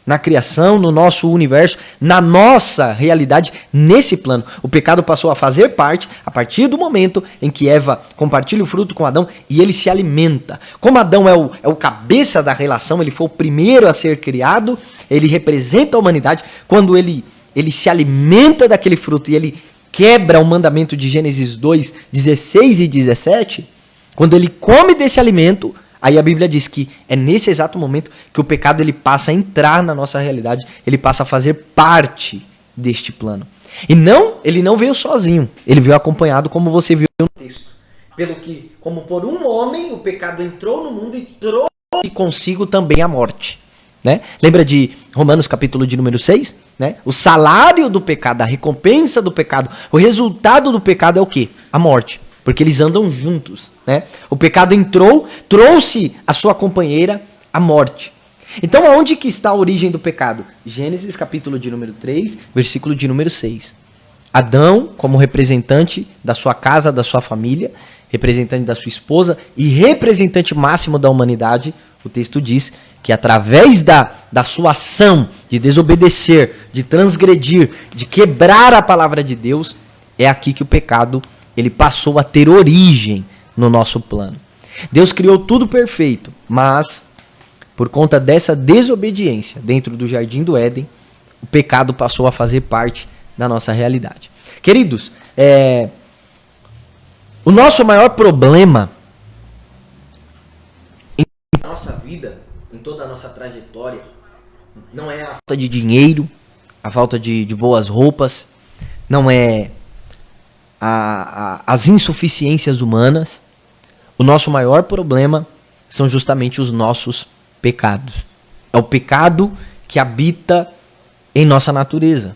na criação, no nosso universo, na nossa realidade, nesse plano? O pecado passou a fazer parte a partir do momento em que Eva compartilha o fruto com Adão e ele se alimenta. Como Adão é o cabeça da relação, ele foi o primeiro a ser criado, ele representa a humanidade. Quando ele se alimenta daquele fruto e ele quebra o mandamento de Gênesis 2, 16 e 17, quando ele come desse alimento, aí a Bíblia diz que é nesse exato momento que o pecado ele passa a entrar na nossa realidade, ele passa a fazer parte deste plano. E ele não veio sozinho, ele veio acompanhado, como você viu no texto. Pelo que, como por um homem, o pecado entrou no mundo e trouxe consigo também a morte. Né? Lembra de Romanos capítulo de número 6? Né? O salário do pecado, a recompensa do pecado, o resultado do pecado é o quê? A morte. Porque eles andam juntos. Né? O pecado entrou, trouxe a sua companheira a morte. Então aonde que está a origem do pecado? Gênesis capítulo de número 3, versículo de número 6. Adão, como representante da sua casa, da sua família, representante da sua esposa e representante máximo da humanidade, o texto diz que através da sua ação de desobedecer, de transgredir, de quebrar a palavra de Deus, é aqui que o pecado ele passou a ter origem no nosso plano. Deus criou tudo perfeito, mas por conta dessa desobediência dentro do jardim do Éden, o pecado passou a fazer parte da nossa realidade. Queridos, o nosso maior problema em nossa vida, em toda a nossa trajetória, não é a falta de dinheiro, a falta de boas roupas, não é as insuficiências humanas, o nosso maior problema são justamente os nossos pecados. É o pecado que habita em nossa natureza.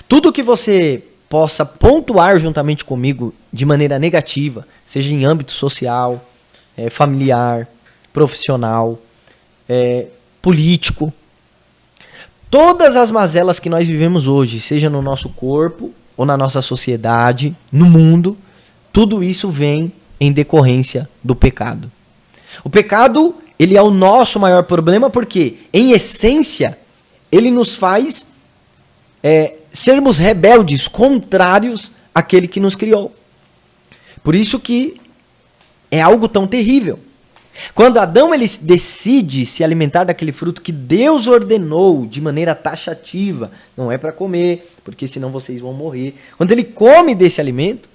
Tudo que você possa pontuar juntamente comigo de maneira negativa, seja em âmbito social, familiar, profissional, político, todas as mazelas que nós vivemos hoje, seja no nosso corpo ou na nossa sociedade, no mundo, tudo isso vem em decorrência do pecado. O pecado, ele é o nosso maior problema porque, em essência, ele nos faz sermos rebeldes, contrários àquele que nos criou. Por isso que é algo tão terrível. Quando Adão ele decide se alimentar daquele fruto que Deus ordenou de maneira taxativa, não é para comer, porque senão vocês vão morrer. Quando ele come desse alimento,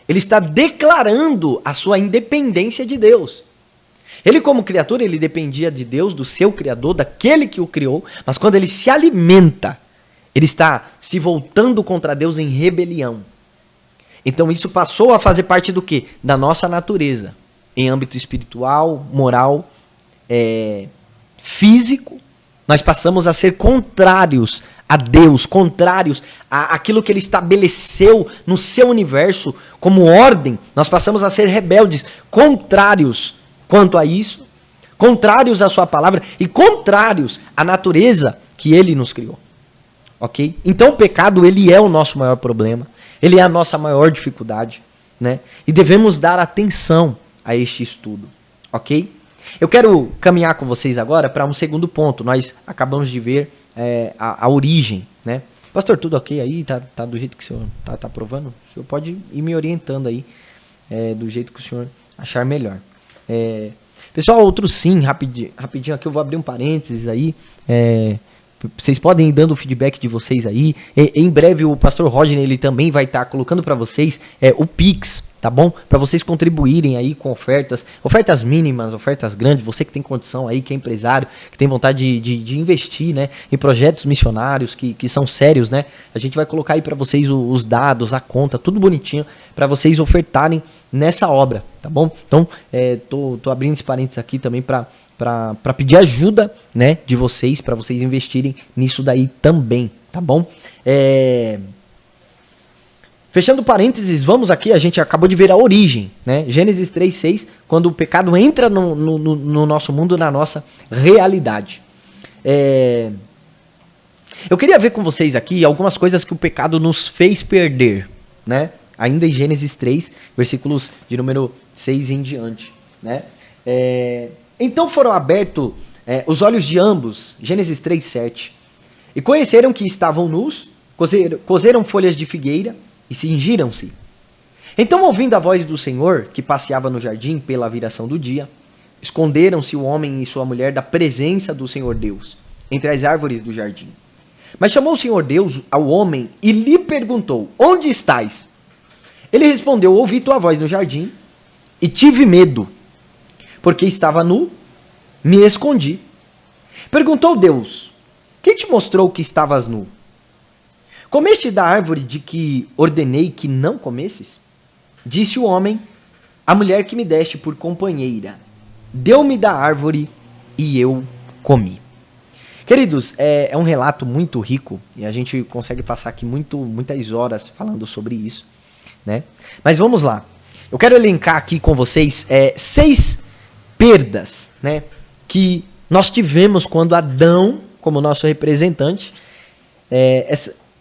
ele está declarando a sua independência de Deus. Ele, como criatura, ele dependia de Deus, do seu Criador, daquele que o criou, mas quando ele se alimenta, ele está se voltando contra Deus em rebelião. Então isso passou a fazer parte do quê? Da nossa natureza. Em âmbito espiritual, moral, físico, nós passamos a ser contrários a Deus, contrários àquilo que ele estabeleceu no seu universo como ordem. Nós passamos a ser rebeldes, contrários quanto a isso, contrários à sua palavra e contrários à natureza que ele nos criou. Ok? Então o pecado, ele é o nosso maior problema, ele é a nossa maior dificuldade, né? E devemos dar atenção a este estudo, ok? Eu quero caminhar com vocês agora para um segundo ponto. Nós acabamos de ver a origem, né? Pastor, tudo ok aí? Tá do jeito que o senhor tá aprovando? O senhor pode ir me orientando aí, do jeito que o senhor achar melhor. Pessoal, outro sim, rapidinho aqui eu vou abrir um parênteses aí. Vocês podem ir dando o feedback de vocês aí. Em breve o pastor Rodney ele também vai estar colocando para vocês o Pix, tá bom? Para vocês contribuírem aí com ofertas mínimas, ofertas grandes. Você que tem condição aí, que é empresário, que tem vontade de investir, né, em projetos missionários que são sérios, né? A gente vai colocar aí para vocês os dados, a conta, tudo bonitinho para vocês ofertarem nessa obra, tá bom? Então, tô abrindo esse parênteses aqui também para pedir ajuda, né, de vocês, para vocês investirem nisso daí também, tá bom? Fechando parênteses, vamos aqui, a gente acabou de ver a origem, né? Gênesis 3:6, quando o pecado entra no nosso mundo, na nossa realidade. Eu queria ver com vocês aqui algumas coisas que o pecado nos fez perder, né? Ainda em Gênesis 3, versículos de número 6 em diante, né? Então foram abertos os olhos de ambos, Gênesis 3:7, e conheceram que estavam nus, cozeram folhas de figueira e cingiram-se. Então, ouvindo a voz do Senhor, que passeava no jardim pela viração do dia, esconderam-se o homem e sua mulher da presença do Senhor Deus, entre as árvores do jardim. Mas chamou o Senhor Deus ao homem e lhe perguntou: onde estás? Ele respondeu: ouvi tua voz no jardim e tive medo, porque estava nu, me escondi. Perguntou Deus: quem te mostrou que estavas nu? Comeste da árvore de que ordenei que não comesses? Disse o homem: a mulher que me deste por companheira deu-me da árvore e eu comi. Queridos, é um relato muito rico e a gente consegue passar aqui muitas horas falando sobre isso, né? Mas vamos lá. Eu quero elencar aqui com vocês 6 perdas, né, que nós tivemos quando Adão, como nosso representante,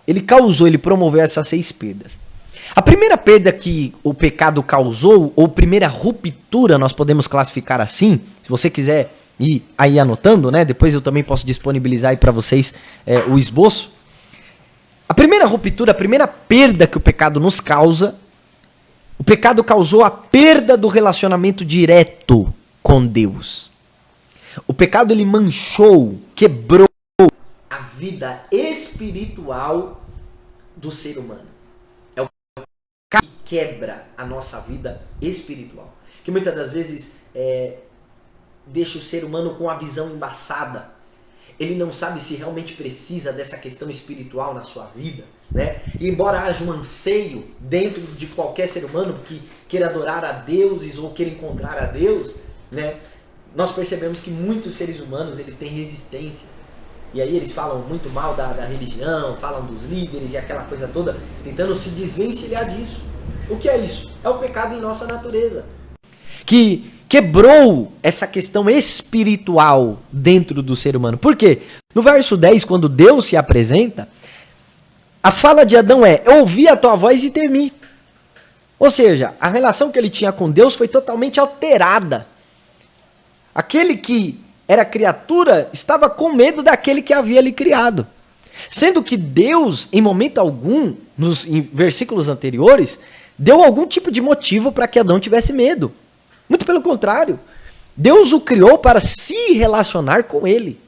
ele promoveu essas 6 perdas. A primeira perda que o pecado causou, ou primeira ruptura, nós podemos classificar assim, se você quiser ir aí anotando, né? Depois eu também posso disponibilizar aí para vocês o esboço. A primeira ruptura, a primeira perda que o pecado nos causa, o pecado causou a perda do relacionamento direto com Deus. O pecado ele manchou, quebrou a vida espiritual do ser humano. É o pecado que quebra a nossa vida espiritual. Que muitas das vezes deixa o ser humano com a visão embaçada. ele não sabe se realmente precisa dessa questão espiritual na sua vida, né? E embora haja um anseio dentro de qualquer ser humano que queira adorar a deuses ou queira encontrar a Deus, né? Nós percebemos que muitos seres humanos, eles têm resistência. E aí eles falam muito mal da religião, falam dos líderes e aquela coisa toda, tentando se desvencilhar disso. O que é isso? É o pecado em nossa natureza, que quebrou essa questão espiritual dentro do ser humano. Por quê? No verso 10, quando Deus se apresenta, a fala de Adão é: eu ouvi a tua voz e temi. Ou seja, a relação que ele tinha com Deus foi totalmente alterada. Aquele que era criatura estava com medo daquele que havia lhe criado. Sendo que Deus, em momento algum, em versículos anteriores, deu algum tipo de motivo para que Adão tivesse medo. Muito pelo contrário. Deus o criou para se relacionar com ele.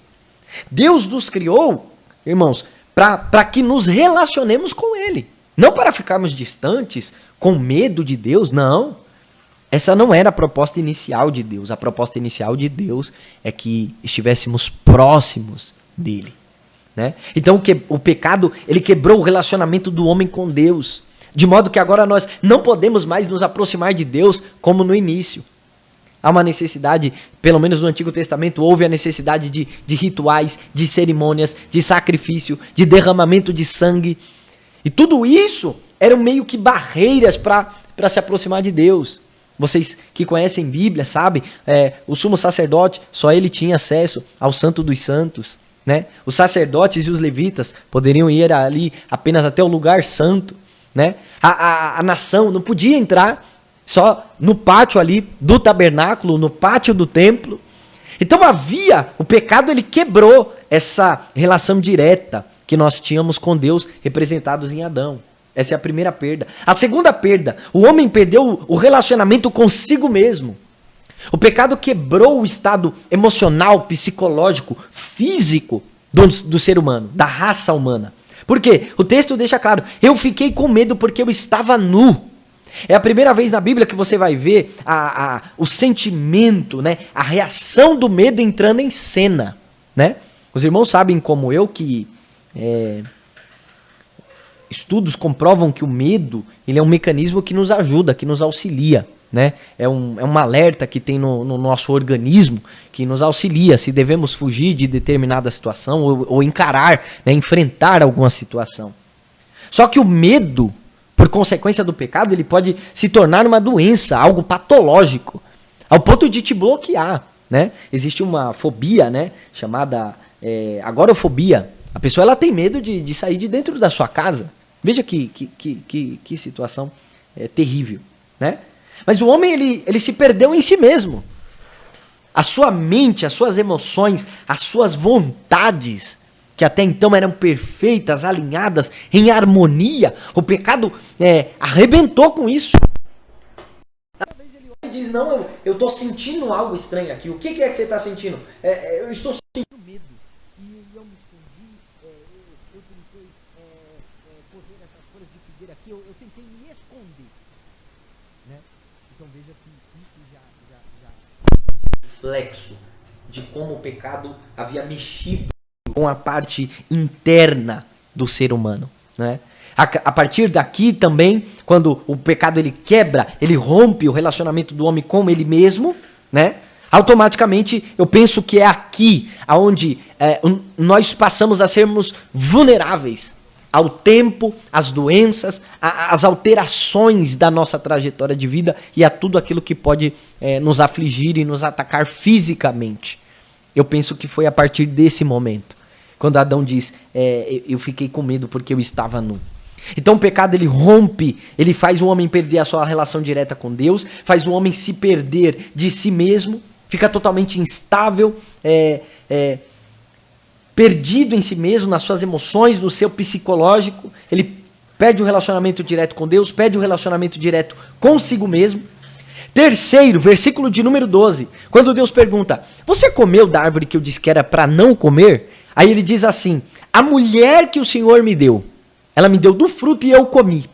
Deus nos criou, irmãos, para que nos relacionemos com ele. Não para ficarmos distantes, com medo de Deus, não. Essa não era a proposta inicial de Deus. A proposta inicial de Deus é que estivéssemos próximos dele, né? Então o pecado, ele quebrou o relacionamento do homem com Deus. De modo que agora nós não podemos mais nos aproximar de Deus como no início. Há uma necessidade, pelo menos no Antigo Testamento, houve a necessidade de rituais, de cerimônias, de sacrifício, de derramamento de sangue. E tudo isso eram meio que barreiras para se aproximar de Deus. Vocês que conhecem Bíblia, sabem, o sumo sacerdote, só ele tinha acesso ao Santo dos Santos, né? Os sacerdotes e os levitas poderiam ir ali apenas até o lugar santo, né? A nação não podia entrar só no pátio ali do tabernáculo, no pátio do templo. Então o pecado, ele quebrou essa relação direta que nós tínhamos com Deus, representados em Adão. Essa é a primeira perda. A segunda perda, o homem perdeu o relacionamento consigo mesmo. O pecado quebrou o estado emocional, psicológico, físico do ser humano, da raça humana. Por quê? O texto deixa claro: eu fiquei com medo porque eu estava nu. É a primeira vez na Bíblia que você vai ver o sentimento, né? A reação do medo entrando em cena, né? Os irmãos sabem como eu que... estudos comprovam que o medo, ele é um mecanismo que nos ajuda, que nos auxilia, né? É um alerta que tem no nosso organismo, que nos auxilia se devemos fugir de determinada situação ou encarar, né, enfrentar alguma situação. Só que o medo, por consequência do pecado, ele pode se tornar uma doença, algo patológico, ao ponto de te bloquear, né? Existe uma fobia, né, chamada agorafobia. A pessoa, ela tem medo de sair de dentro da sua casa. Veja que situação terrível, né? Mas o homem, ele se perdeu em si mesmo. A sua mente, as suas emoções, as suas vontades, que até então eram perfeitas, alinhadas, em harmonia, o pecado arrebentou com isso. Ele diz: não, eu estou sentindo algo estranho aqui. O que é que você está sentindo? Eu estou sentindo medo. E eu me escondi, eu tentei cozer essas folhas de figueira aqui, eu tentei me esconder, né? Então veja que isso já reflexo de como o pecado havia mexido com a parte interna do ser humano, né? A partir daqui também, quando o pecado, ele quebra, ele rompe o relacionamento do homem com ele mesmo, né? Automaticamente eu penso que é aqui onde nós passamos a sermos vulneráveis ao tempo, às doenças, às alterações da nossa trajetória de vida e a tudo aquilo que pode nos afligir e nos atacar fisicamente. Eu penso que foi a partir desse momento, quando Adão diz: eu fiquei com medo porque eu estava nu. Então o pecado, ele rompe, ele faz o homem perder a sua relação direta com Deus, faz o homem se perder de si mesmo, fica totalmente instável, perdido em si mesmo, nas suas emoções, no seu psicológico. Ele perde o relacionamento direto com Deus, perde o relacionamento direto consigo mesmo. Terceiro, versículo de número 12, quando Deus pergunta: você comeu da árvore que eu disse que era para não comer? Aí ele diz assim: a mulher que o Senhor me deu, ela me deu do fruto e eu comi.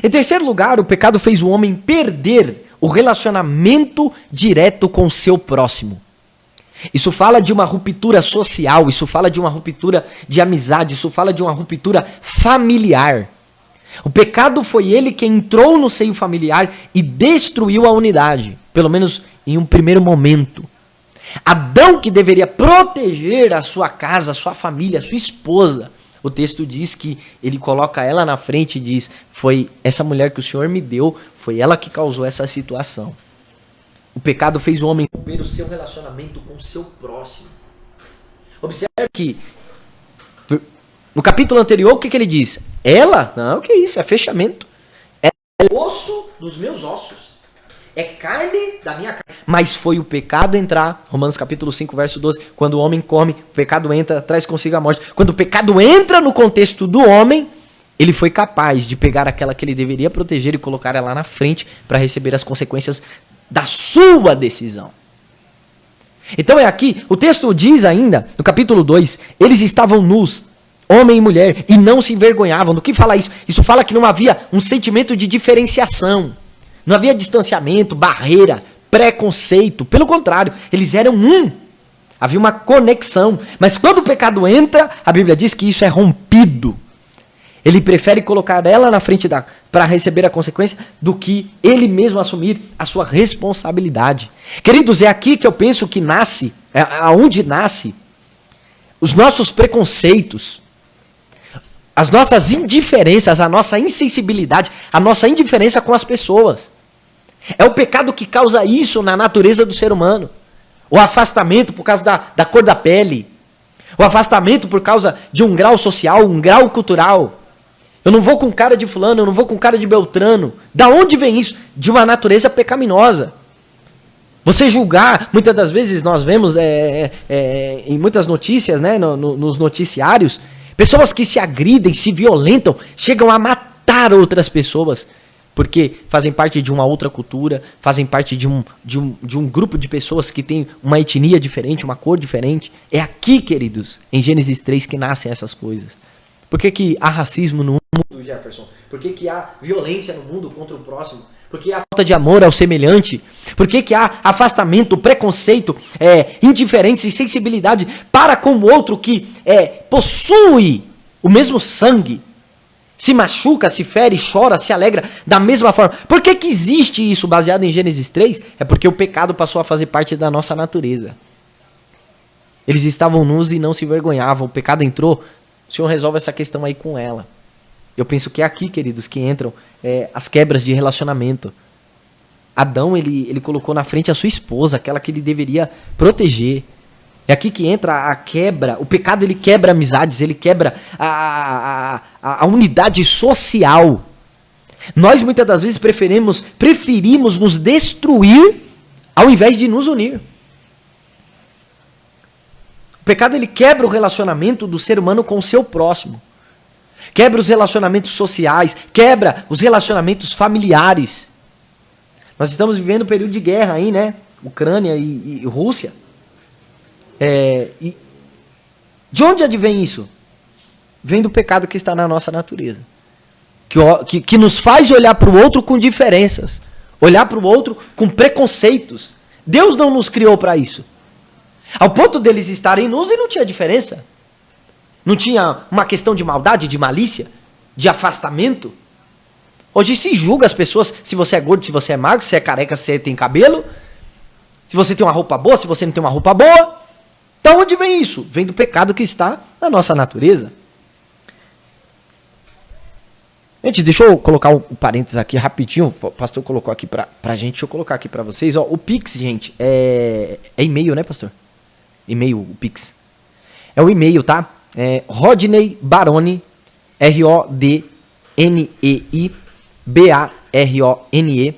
Em terceiro lugar, o pecado fez o homem perder o relacionamento direto com o seu próximo. Isso fala de uma ruptura social, isso fala de uma ruptura de amizade, isso fala de uma ruptura familiar. O pecado foi ele que entrou no seio familiar e destruiu a unidade, pelo menos em um primeiro momento. Adão, que deveria proteger a sua casa, a sua família, a sua esposa, o texto diz que ele coloca ela na frente e diz: foi essa mulher que o Senhor me deu, foi ela que causou essa situação. O pecado fez o homem romper o seu relacionamento com o seu próximo. Observe que no capítulo anterior, o que ele diz? Ela? Não, o que é isso? É fechamento. É osso dos meus ossos. É carne da minha carne. Mas foi o pecado entrar, Romanos capítulo 5, verso 12, quando o homem come, o pecado entra, traz consigo a morte. Quando o pecado entra no contexto do homem, ele foi capaz de pegar aquela que ele deveria proteger e colocar ela na frente para receber as consequências da sua decisão. Então é aqui, o texto diz ainda, no capítulo 2, eles estavam nus, homem e mulher, e não se envergonhavam. Do que fala isso? Isso fala que não havia um sentimento de diferenciação. Não havia distanciamento, barreira, preconceito. Pelo contrário, eles eram um. Havia uma conexão. Mas quando o pecado entra, a Bíblia diz que isso é rompido. Ele prefere colocar ela na frente para receber a consequência do que ele mesmo assumir a sua responsabilidade. Queridos, é aqui que eu penso que nasce, aonde nasce os nossos preconceitos, as nossas indiferenças, a nossa insensibilidade, a nossa indiferença com as pessoas. É o pecado que causa isso na natureza do ser humano. O afastamento por causa da cor da pele. O afastamento por causa de um grau social, um grau cultural. Eu não vou com cara de fulano, eu não vou com cara de beltrano. Da onde vem isso? De uma natureza pecaminosa. Você julgar, muitas das vezes nós vemos em muitas notícias, né, nos noticiários, pessoas que se agridem, se violentam, chegam a matar outras pessoas. Porque fazem parte de uma outra cultura, fazem parte de um grupo de pessoas que tem uma etnia diferente, uma cor diferente. É aqui, queridos, em Gênesis 3, que nascem essas coisas. Por que há racismo no mundo, Jefferson? Por que há violência no mundo contra o próximo? Por que há falta de amor ao semelhante? Por que há afastamento, preconceito, indiferença e sensibilidade para com o outro que possui o mesmo sangue? Se machuca, se fere, chora, se alegra da mesma forma. Por que existe isso baseado em Gênesis 3? É porque o pecado passou a fazer parte da nossa natureza. Eles estavam nus e não se envergonhavam. O pecado entrou, o Senhor resolve essa questão aí com ela. Eu penso que é aqui, queridos, que entram as quebras de relacionamento. Adão, ele colocou na frente a sua esposa, aquela que ele deveria proteger. É aqui que entra a quebra. O pecado, ele quebra amizades, ele quebra a unidade social. Nós, muitas das vezes, preferimos nos destruir ao invés de nos unir. O pecado, ele quebra o relacionamento do ser humano com o seu próximo. Quebra os relacionamentos sociais, quebra os relacionamentos familiares. Nós estamos vivendo um período de guerra aí, né? Ucrânia e Rússia. E de onde advém isso? Vem do pecado que está na nossa natureza. Que nos faz olhar para o outro com diferenças. Olhar para o outro com preconceitos. Deus não nos criou para isso. Ao ponto deles estarem nus e não tinha diferença. Não tinha uma questão de maldade, de malícia, de afastamento. Hoje se julga as pessoas se você é gordo, se você é magro, se é careca, se você tem cabelo. Se você tem uma roupa boa, se você não tem uma roupa boa. Então onde vem isso? Vem do pecado que está na nossa natureza. Gente, deixa eu colocar um parênteses aqui rapidinho. O pastor colocou aqui pra gente. Deixa eu colocar aqui pra vocês. Ó, o Pix, gente, é e-mail, né, pastor? E-mail, o Pix. É o e-mail, tá? Rodney Barone, RODNEI BARONE,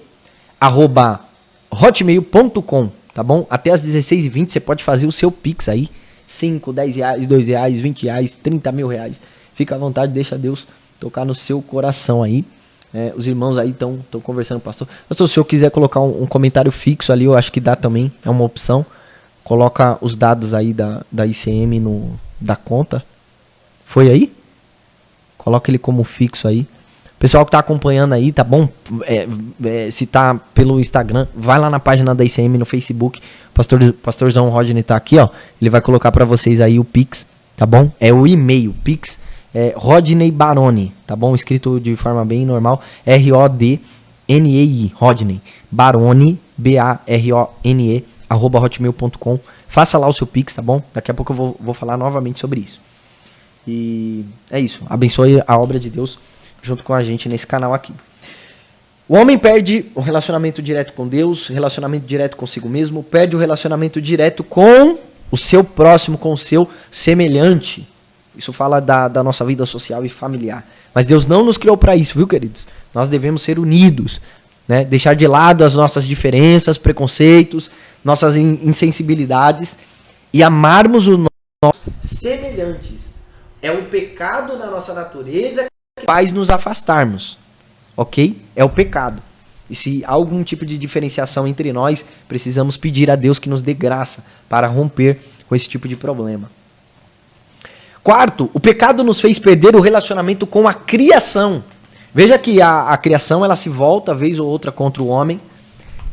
@hotmail.com, tá bom? Até às 16h20 você pode fazer o seu Pix aí. 5, 10 reais, 2 reais, 20 reais, 30 mil reais. Fica à vontade, deixa Deus tocar no seu coração aí. Os irmãos aí estão conversando com o pastor. Pastor, se eu quiser colocar um comentário fixo ali, eu acho que dá também, é uma opção. Coloca os dados aí da ICM da conta. Foi aí? Coloca ele como fixo aí. Pessoal que tá acompanhando aí, tá bom? Se tá pelo Instagram, vai lá na página da ICM no Facebook. Pastorzão Rodney tá aqui, ó. Ele vai colocar pra vocês aí o Pix, tá bom? É o e-mail, Pix, Rodney Baroni, tá bom? Escrito de forma bem normal, RODNEI, Rodney, Baroni, BARONE, @hotmail.com. Faça lá o seu Pix, tá bom? Daqui a pouco eu vou falar novamente sobre isso. E é isso. Abençoe a obra de Deus junto com a gente nesse canal aqui. O homem perde o relacionamento direto com Deus, relacionamento direto consigo mesmo, perde o relacionamento direto com o seu próximo, com o seu semelhante. Isso fala da nossa vida social e familiar. Mas Deus não nos criou para isso, viu, queridos? Nós devemos ser unidos, né? Deixar de lado as nossas diferenças, preconceitos, nossas insensibilidades e amarmos os nossos semelhantes. É o pecado na nossa natureza que faz nos afastarmos, ok? É o pecado. E se há algum tipo de diferenciação entre nós, precisamos pedir a Deus que nos dê graça para romper com esse tipo de problema. Quarto, o pecado nos fez perder o relacionamento com a criação. Veja que a criação ela se volta vez ou outra contra o homem.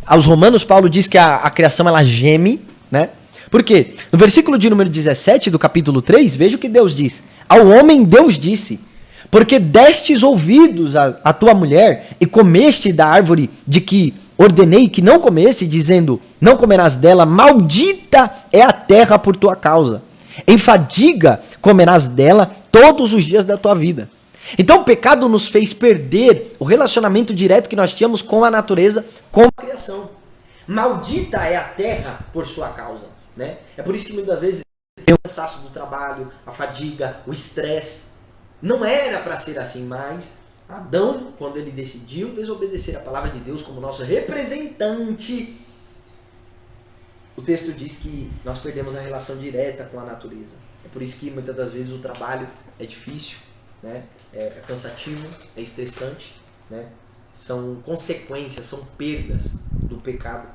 Aos Romanos, Paulo diz que a criação ela geme, né? Por quê? No versículo de número 17 do capítulo 3, veja o que Deus diz. Ao homem Deus disse: porque destes ouvidos a tua mulher e comeste da árvore de que ordenei que não comesse, dizendo, não comerás dela, maldita é a terra por tua causa. Em fadiga comerás dela todos os dias da tua vida. Então o pecado nos fez perder o relacionamento direto que nós tínhamos com a natureza, com a criação. Maldita é a terra por sua causa, né? É por isso que muitas vezes o cansaço do trabalho, a fadiga, o estresse. Não era para ser assim, mas Adão, quando ele decidiu desobedecer a palavra de Deus como nosso representante, o texto diz que nós perdemos a relação direta com a natureza. É por isso que muitas das vezes o trabalho é difícil, né? É cansativo, é estressante, né? São consequências, são perdas do pecado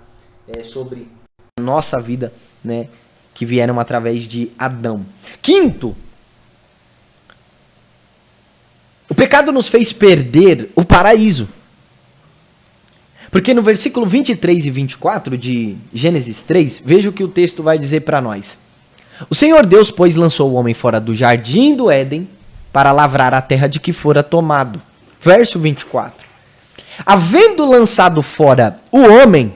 sobre a nossa vida, né? Que vieram através de Adão. Quinto, o pecado nos fez perder o paraíso. Porque no versículo 23 e 24 de Gênesis 3, veja o que o texto vai dizer para nós. O Senhor Deus, pois, lançou o homem fora do jardim do Éden para lavrar a terra de que fora tomado. Verso 24. Havendo lançado fora o homem,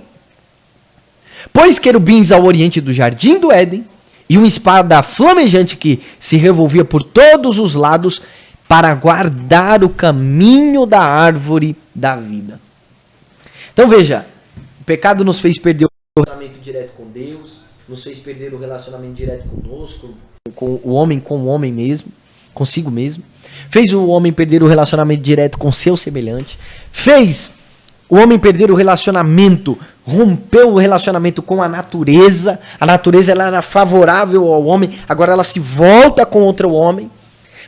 pôs querubins ao oriente do jardim do Éden e uma espada flamejante que se revolvia por todos os lados para guardar o caminho da árvore da vida. Então veja, o pecado nos fez perder o relacionamento direto com Deus, nos fez perder o relacionamento direto conosco, com o homem mesmo, consigo mesmo. Fez o homem perder o relacionamento direto com seu semelhante. Fez o homem perder o relacionamento, rompeu o relacionamento com a natureza. A natureza ela era favorável ao homem, agora ela se volta contra o homem.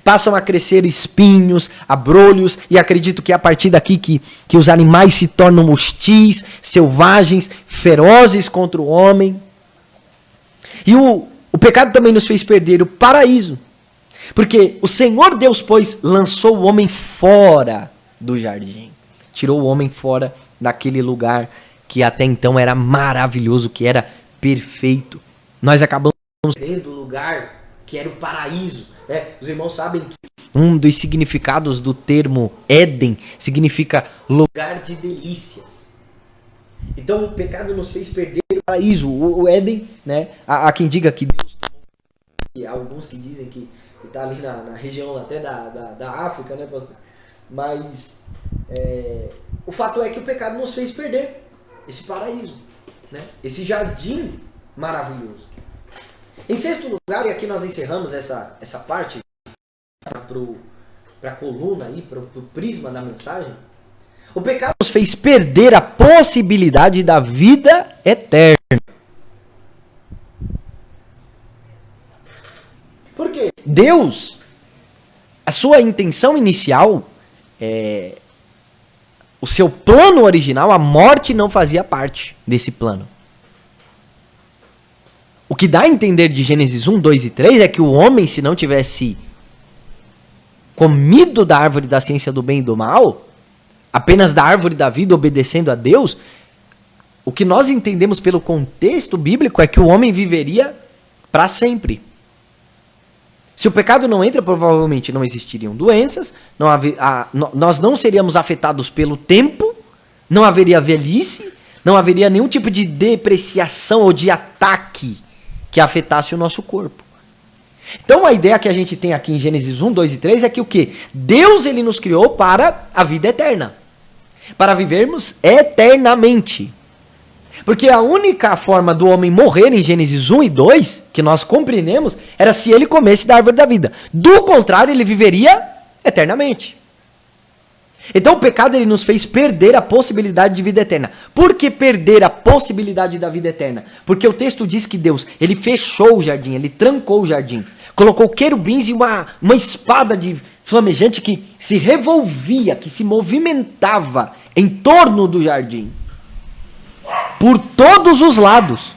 Passam a crescer espinhos, abrolhos, e acredito que é a partir daqui que os animais se tornam hostis, selvagens, ferozes contra o homem. E o pecado também nos fez perder o paraíso. Porque o Senhor Deus, pois, lançou o homem fora do jardim. Tirou o homem fora daquele lugar que até então era maravilhoso, que era perfeito. Nós acabamos perdendo o lugar que era o paraíso. Os irmãos sabem que um dos significados do termo Éden significa lugar de delícias. Então o pecado nos fez perder o paraíso, o Éden, né? Há quem diga que Deus tomou, há alguns que dizem que está ali na região até da África, né, pastor? Mas o fato é que o pecado nos fez perder esse paraíso, né? Esse jardim maravilhoso. Em sexto lugar, e aqui nós encerramos essa parte para a coluna aí, para o prisma da mensagem. O pecado nos fez perder a possibilidade da vida eterna. Por quê? Deus, a sua intenção inicial, o seu plano original, a morte não fazia parte desse plano. O que dá a entender de Gênesis 1, 2 e 3 é que o homem, se não tivesse comido da árvore da ciência do bem e do mal, apenas da árvore da vida obedecendo a Deus, o que nós entendemos pelo contexto bíblico é que o homem viveria para sempre. Se o pecado não entra, provavelmente não existiriam doenças, nós não seríamos afetados pelo tempo, não haveria velhice, não haveria nenhum tipo de depreciação ou de ataque que afetasse o nosso corpo. Então a ideia que a gente tem aqui em Gênesis 1, 2 e 3 é que o quê? Deus ele nos criou para a vida eterna. Para vivermos eternamente. Porque a única forma do homem morrer em Gênesis 1 e 2, que nós compreendemos, era se ele comesse da árvore da vida. Do contrário, ele viveria eternamente. Então o pecado ele nos fez perder a possibilidade de vida eterna. Por que perder a possibilidade da vida eterna? Porque o texto diz que Deus, ele fechou o jardim, ele trancou o jardim. Colocou querubins e uma espada de flamejante que se revolvia, que se movimentava em torno do jardim. Por todos os lados.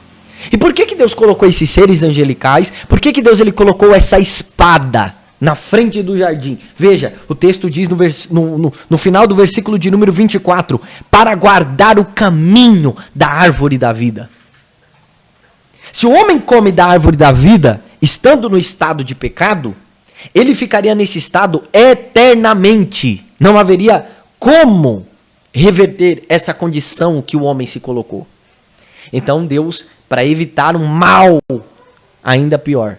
E por que Deus colocou esses seres angelicais? Por que Deus ele colocou essa espada na frente do jardim? Veja, o texto diz no final do versículo de número 24, para guardar o caminho da árvore da vida. Se o homem come da árvore da vida, estando no estado de pecado, ele ficaria nesse estado eternamente. Não haveria como reverter essa condição que o homem se colocou. Então Deus, para evitar um mal ainda pior,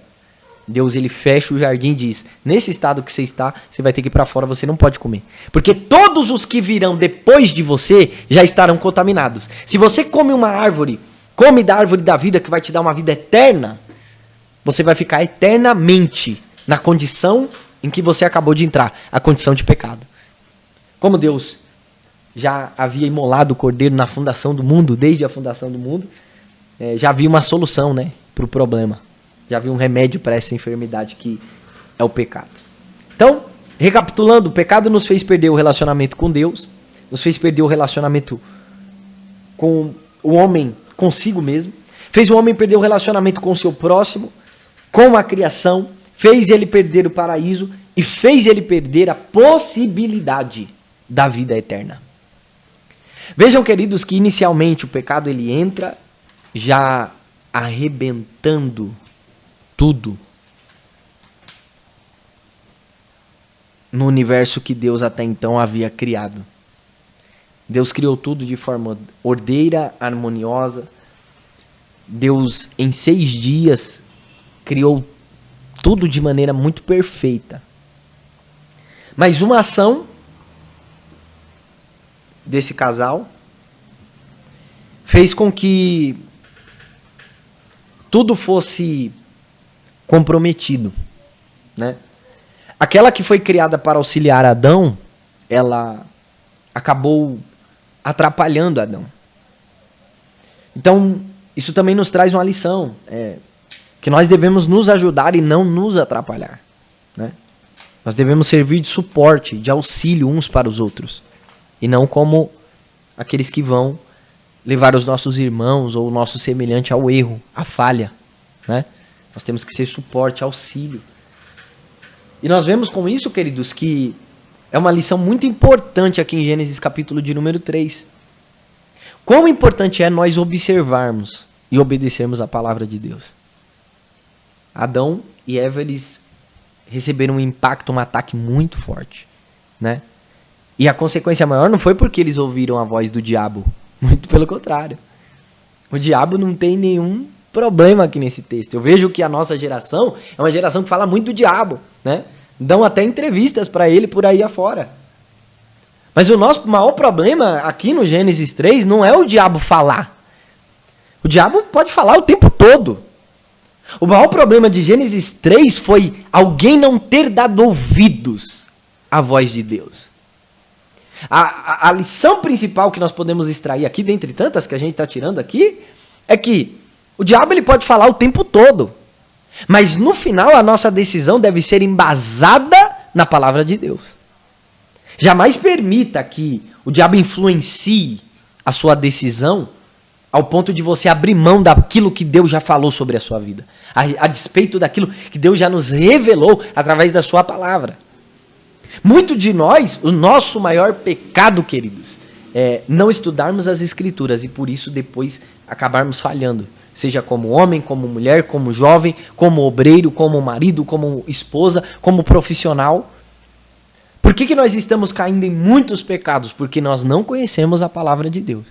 Deus ele fecha o jardim e diz, nesse estado que você está, você vai ter que ir para fora, você não pode comer. Porque todos os que virão depois de você já estarão contaminados. Se você come uma árvore, come da árvore da vida que vai te dar uma vida eterna, você vai ficar eternamente na condição em que você acabou de entrar, a condição de pecado. Como Deus já havia imolado o cordeiro na fundação do mundo, desde a fundação do mundo, já havia uma solução, né, para o problema. Já havia um remédio para essa enfermidade que é o pecado. Então, recapitulando, o pecado nos fez perder o relacionamento com Deus, nos fez perder o relacionamento com o homem consigo mesmo, fez o homem perder o relacionamento com o seu próximo, com a criação, fez ele perder o paraíso e fez ele perder a possibilidade da vida eterna. Vejam, queridos, que inicialmente o pecado ele entra já arrebentando tudo no universo que Deus até então havia criado. Deus criou tudo de forma ordeira, harmoniosa. Deus, em 6 dias, criou tudo de maneira muito perfeita. Mas uma ação desse casal fez com que tudo fosse comprometido, né? Aquela que foi criada para auxiliar Adão, ela acabou atrapalhando Adão. Então, isso também nos traz uma lição, que nós devemos nos ajudar e não nos atrapalhar, né? Nós devemos servir de suporte, de auxílio uns para os outros, e não como aqueles que vão levar os nossos irmãos ou o nosso semelhante ao erro, à falha, né? Nós temos que ser suporte, auxílio. E nós vemos com isso, queridos, que é uma lição muito importante aqui em Gênesis capítulo de número 3. Quão importante é nós observarmos e obedecermos a palavra de Deus. Adão e Eva, eles receberam um impacto, um ataque muito forte, né? E a consequência maior não foi porque eles ouviram a voz do diabo. Muito pelo contrário. O diabo não tem nenhum problema aqui nesse texto. Eu vejo que a nossa geração é uma geração que fala muito do diabo, né? Dão até entrevistas para ele por aí afora. Mas o nosso maior problema aqui no Gênesis 3 não é o diabo falar. O diabo pode falar o tempo todo. O maior problema de Gênesis 3 foi alguém não ter dado ouvidos à voz de Deus. A lição principal que nós podemos extrair aqui, dentre tantas que a gente está tirando aqui, é que o diabo ele pode falar o tempo todo. Mas no final a nossa decisão deve ser embasada na palavra de Deus. Jamais permita que o diabo influencie a sua decisão ao ponto de você abrir mão daquilo que Deus já falou sobre a sua vida. A despeito daquilo que Deus já nos revelou através da sua palavra. Muito de nós, o nosso maior pecado, queridos, é não estudarmos as Escrituras e por isso depois acabarmos falhando. Seja como homem, como mulher, como jovem, como obreiro, como marido, como esposa, como profissional. Por que nós estamos caindo em muitos pecados? Porque nós não conhecemos a palavra de Deus.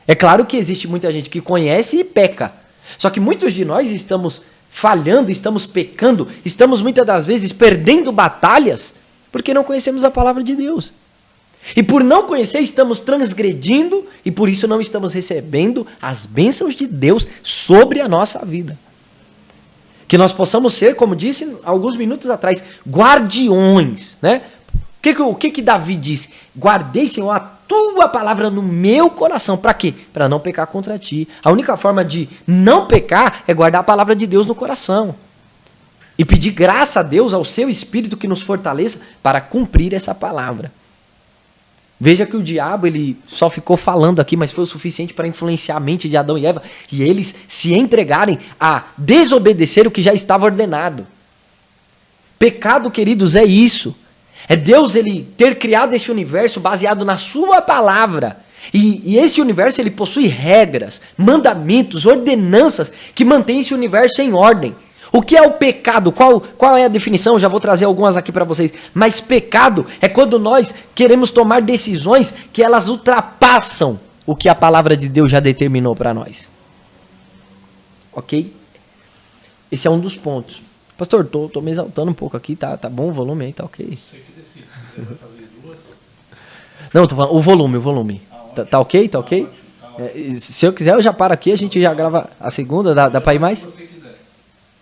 É claro que existe muita gente que conhece e peca. Só que muitos de nós estamos falhando, estamos pecando, estamos muitas das vezes perdendo batalhas porque não conhecemos a palavra de Deus. E por não conhecer, estamos transgredindo e por isso não estamos recebendo as bênçãos de Deus sobre a nossa vida. Que nós possamos ser, como disse alguns minutos atrás, guardiões, né? O que Davi disse? Guardei, Senhor, a tua palavra no meu coração. Para quê? Para não pecar contra ti. A única forma de não pecar é guardar a palavra de Deus no coração. E pedir graça a Deus, ao seu Espírito que nos fortaleça para cumprir essa palavra. Veja que o diabo ele só ficou falando aqui, mas foi o suficiente para influenciar a mente de Adão e Eva e eles se entregarem a desobedecer o que já estava ordenado. Pecado, queridos, é isso. É Deus ele ter criado esse universo baseado na sua palavra. E esse universo ele possui regras, mandamentos, ordenanças que mantêm esse universo em ordem. O que é o pecado? Qual é a definição? Eu já vou trazer algumas aqui para vocês. Mas pecado é quando nós queremos tomar decisões que elas ultrapassam o que a palavra de Deus já determinou para nós. Ok? Esse é um dos pontos. Pastor, tô me exaltando um pouco aqui, tá bom o volume aí, tá ok. Você que decide, se quiser fazer duas. Não, tô falando, o volume. Tá ok? Tá ok? Se eu quiser, eu já paro aqui, a gente já grava a segunda, dá para ir mais?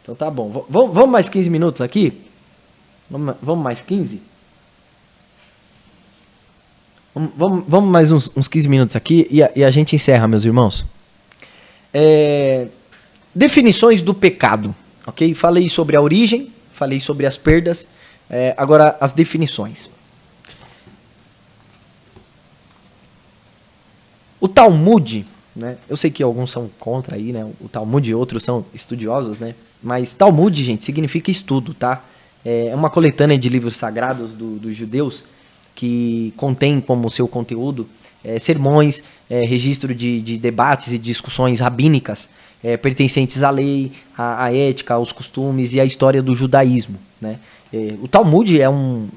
Então tá bom. Vamos mais 15 minutos aqui? Vamos mais 15? Vamos mais uns 15 minutos aqui e a gente encerra, meus irmãos. Definições do pecado, ok? Falei sobre a origem, falei sobre as perdas, agora as definições. O Talmud, né? Eu sei que alguns são contra aí, né? O Talmud e outros são estudiosos, né? Mas Talmud, gente, significa estudo, tá? É uma coletânea de livros sagrados dos judeus que contém como seu conteúdo sermões, registro de debates e discussões rabínicas pertencentes à lei, à ética, aos costumes e à história do judaísmo, né? O Talmud é um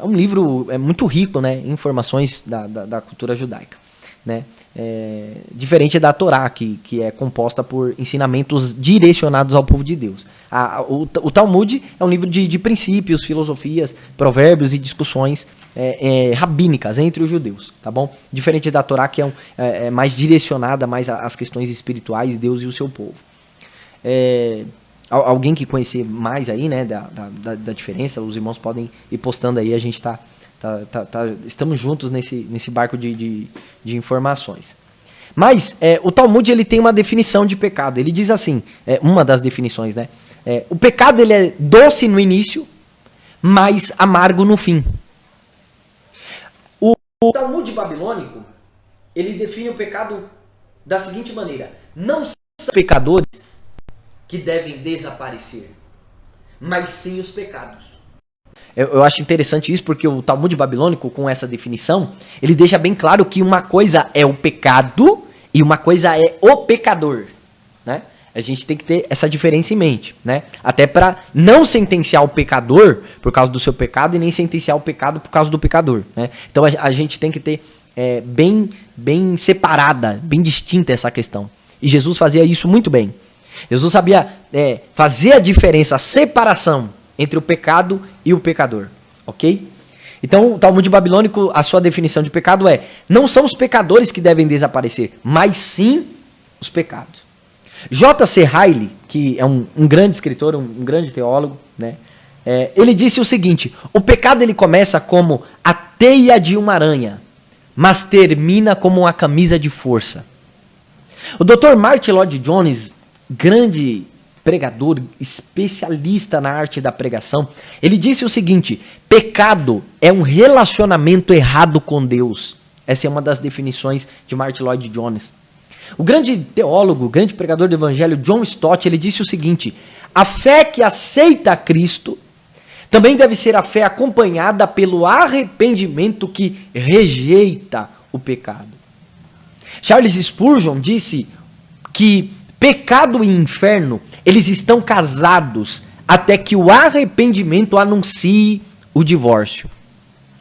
livro muito rico, né, em informações da cultura judaica, né? Diferente da Torá, que é composta por ensinamentos direcionados ao povo de Deus. O Talmud é um livro de princípios, filosofias, provérbios e discussões rabínicas entre os judeus, tá bom? Diferente da Torá, que é mais direcionada mais às questões espirituais, Deus e o seu povo. Alguém que conhecer mais aí, né, da diferença, os irmãos podem ir postando aí, a gente estamos juntos nesse barco de informações. Mas o Talmud ele tem uma definição de pecado. Ele diz assim, uma das definições, né? O pecado ele é doce no início, mas amargo no fim. O Talmud babilônico ele define o pecado da seguinte maneira: não são pecadores que devem desaparecer, mas sim os pecados. Eu acho interessante isso porque o Talmud babilônico, com essa definição, ele deixa bem claro que uma coisa é o pecado e uma coisa é o pecador, né? A gente tem que ter essa diferença em mente, né? Até para não sentenciar o pecador por causa do seu pecado e nem sentenciar o pecado por causa do pecador, né? Então a gente tem que ter bem separada, bem distinta essa questão. E Jesus fazia isso muito bem. Jesus sabia fazer a diferença, a separação entre o pecado e o pecador, ok? Então, o Talmud babilônico, a sua definição de pecado não são os pecadores que devem desaparecer, mas sim os pecados. J.C. Ryle, que é um grande escritor, um grande teólogo, né? Ele disse o seguinte: o pecado ele começa como a teia de uma aranha, mas termina como uma camisa de força. O Dr. Martyn Lloyd-Jones, grande pregador, especialista na arte da pregação, ele disse o seguinte: pecado é um relacionamento errado com Deus. Essa é uma das definições de Martyn Lloyd-Jones. O grande teólogo, o grande pregador do evangelho, John Stott, ele disse o seguinte: a fé que aceita a Cristo Também deve ser a fé acompanhada pelo arrependimento que rejeita o pecado. Charles Spurgeon disse que pecado e inferno, eles estão casados até que o arrependimento anuncie o divórcio.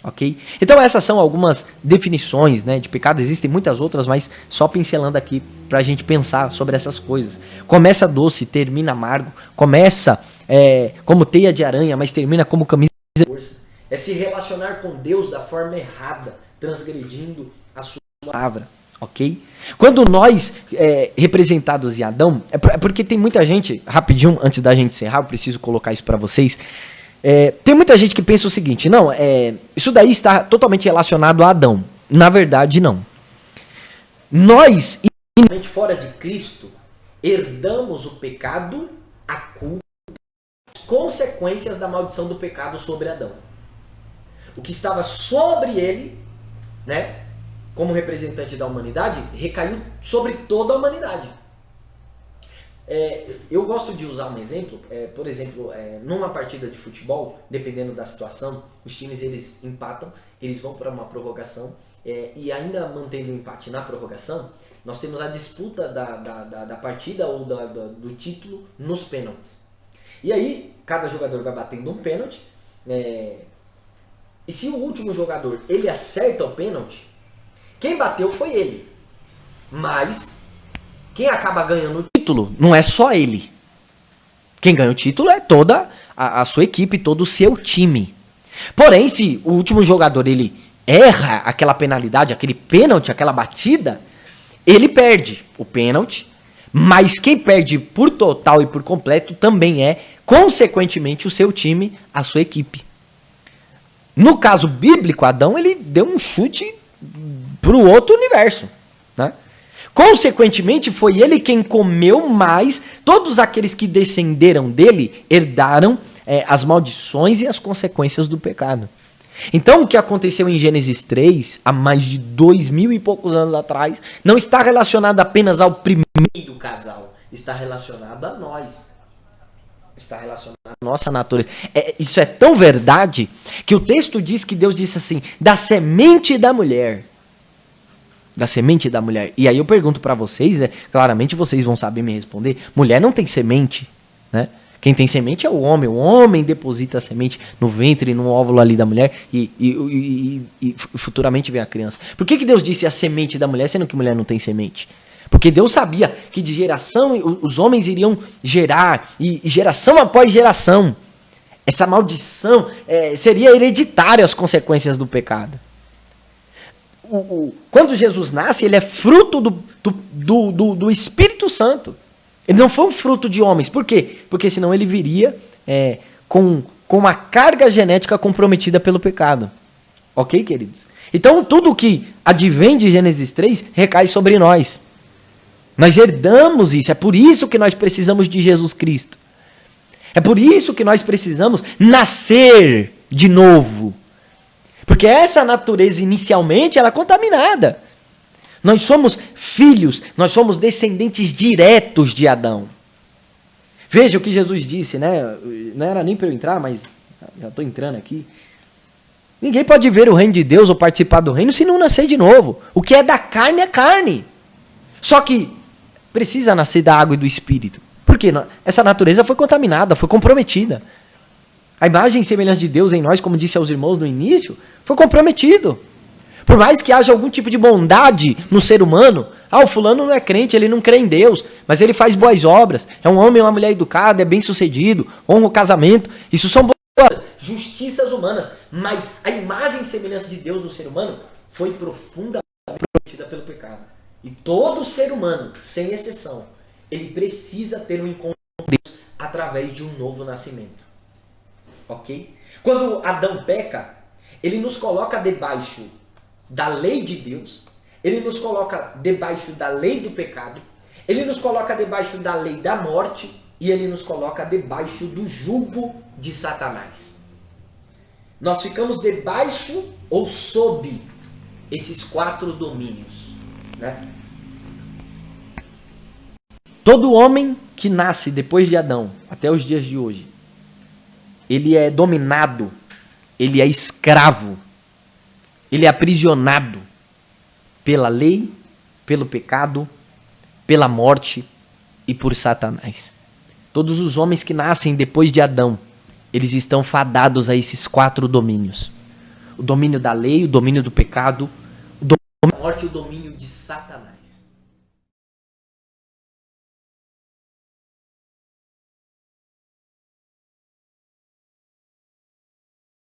Ok? Então essas são algumas definições, né, de pecado. Existem muitas outras, mas só pincelando aqui para a gente pensar sobre essas coisas. Começa doce, termina amargo. Começa como teia de aranha, mas termina como camisa de força. É se relacionar com Deus da forma errada, transgredindo a sua palavra. Ok? Quando nós, representados em Adão, porque tem muita gente, rapidinho, antes da gente encerrar, eu preciso colocar isso para vocês. Tem muita gente que pensa o seguinte, não, isso daí está totalmente relacionado a Adão. Na verdade, não. Nós, fora de Cristo, herdamos o pecado, a culpa, as consequências da maldição do pecado sobre Adão. O que estava sobre ele, né, como representante da humanidade, recaiu sobre toda a humanidade. Eu gosto de usar um exemplo, por exemplo, numa partida de futebol, dependendo da situação, os times eles empatam, eles vão para uma prorrogação, e ainda mantendo o empate na prorrogação, nós temos a disputa da partida ou do título nos pênaltis. E aí, cada jogador vai batendo um pênalti, e se o último jogador ele acerta o pênalti, quem bateu foi ele. Mas quem acaba ganhando o título não é só ele. Quem ganha o título é toda a sua equipe, todo o seu time. Porém, se o último jogador ele erra aquela penalidade, aquele pênalti, aquela batida, ele perde o pênalti, mas quem perde por total e por completo também é, consequentemente, o seu time, a sua equipe. No caso bíblico, Adão ele deu um chute para o outro universo, né? Consequentemente, foi ele quem comeu mais. Todos aqueles que descenderam dele herdaram as maldições e as consequências do pecado. Então, o que aconteceu em Gênesis 3, há mais de 2000 e poucos anos atrás, não está relacionado apenas ao primeiro casal, está relacionado a nós. Está relacionado à nossa natureza. Isso é tão verdade que o texto diz que Deus disse assim, da semente da mulher. Da semente da mulher. E aí eu pergunto para vocês, claramente vocês vão saber me responder, mulher não tem semente, né? Quem tem semente é o homem deposita a semente no ventre, no óvulo ali da mulher e futuramente vem a criança. Por que Deus disse a semente da mulher, sendo que mulher não tem semente? Porque Deus sabia que de geração os homens iriam gerar, e geração após geração, essa maldição seria hereditária as consequências do pecado. Quando Jesus nasce, ele é fruto do Espírito Santo. Ele não foi um fruto de homens. Por quê? Porque senão ele viria com uma carga genética comprometida pelo pecado. Ok, queridos? Então, tudo que advém de Gênesis 3 recai sobre nós. Nós herdamos isso. É por isso que nós precisamos de Jesus Cristo. É por isso que nós precisamos nascer de novo. Porque essa natureza inicialmente ela é contaminada. Nós somos filhos, nós somos descendentes diretos de Adão. Veja o que Jesus disse, né? Não era nem para eu entrar, mas já estou entrando aqui. Ninguém pode ver o reino de Deus ou participar do reino se não nascer de novo. O que é da carne é carne. Só que precisa nascer da água e do Espírito. Por quê? Essa natureza foi contaminada, foi comprometida. A imagem e semelhança de Deus em nós, como disse aos irmãos no início, foi comprometido. Por mais que haja algum tipo de bondade no ser humano, o fulano não é crente, ele não crê em Deus, mas ele faz boas obras, é um homem ou uma mulher educada, é bem sucedido, honra o casamento, isso são boas justiças humanas, mas a imagem e semelhança de Deus no ser humano foi profundamente comprometida pelo pecado. E todo ser humano, sem exceção, ele precisa ter um encontro com Deus através de um novo nascimento. Ok? Quando Adão peca, ele nos coloca debaixo da lei de Deus, ele nos coloca debaixo da lei do pecado, ele nos coloca debaixo da lei da morte e ele nos coloca debaixo do jugo de Satanás. Nós ficamos debaixo ou sob esses 4 domínios, né? Todo homem que nasce depois de Adão, até os dias de hoje, ele é dominado, ele é escravo, ele é aprisionado pela lei, pelo pecado, pela morte e por Satanás. Todos os homens que nascem depois de Adão, eles estão fadados a esses 4 domínios. O domínio da lei, o domínio do pecado, o domínio da morte e o domínio de Satanás.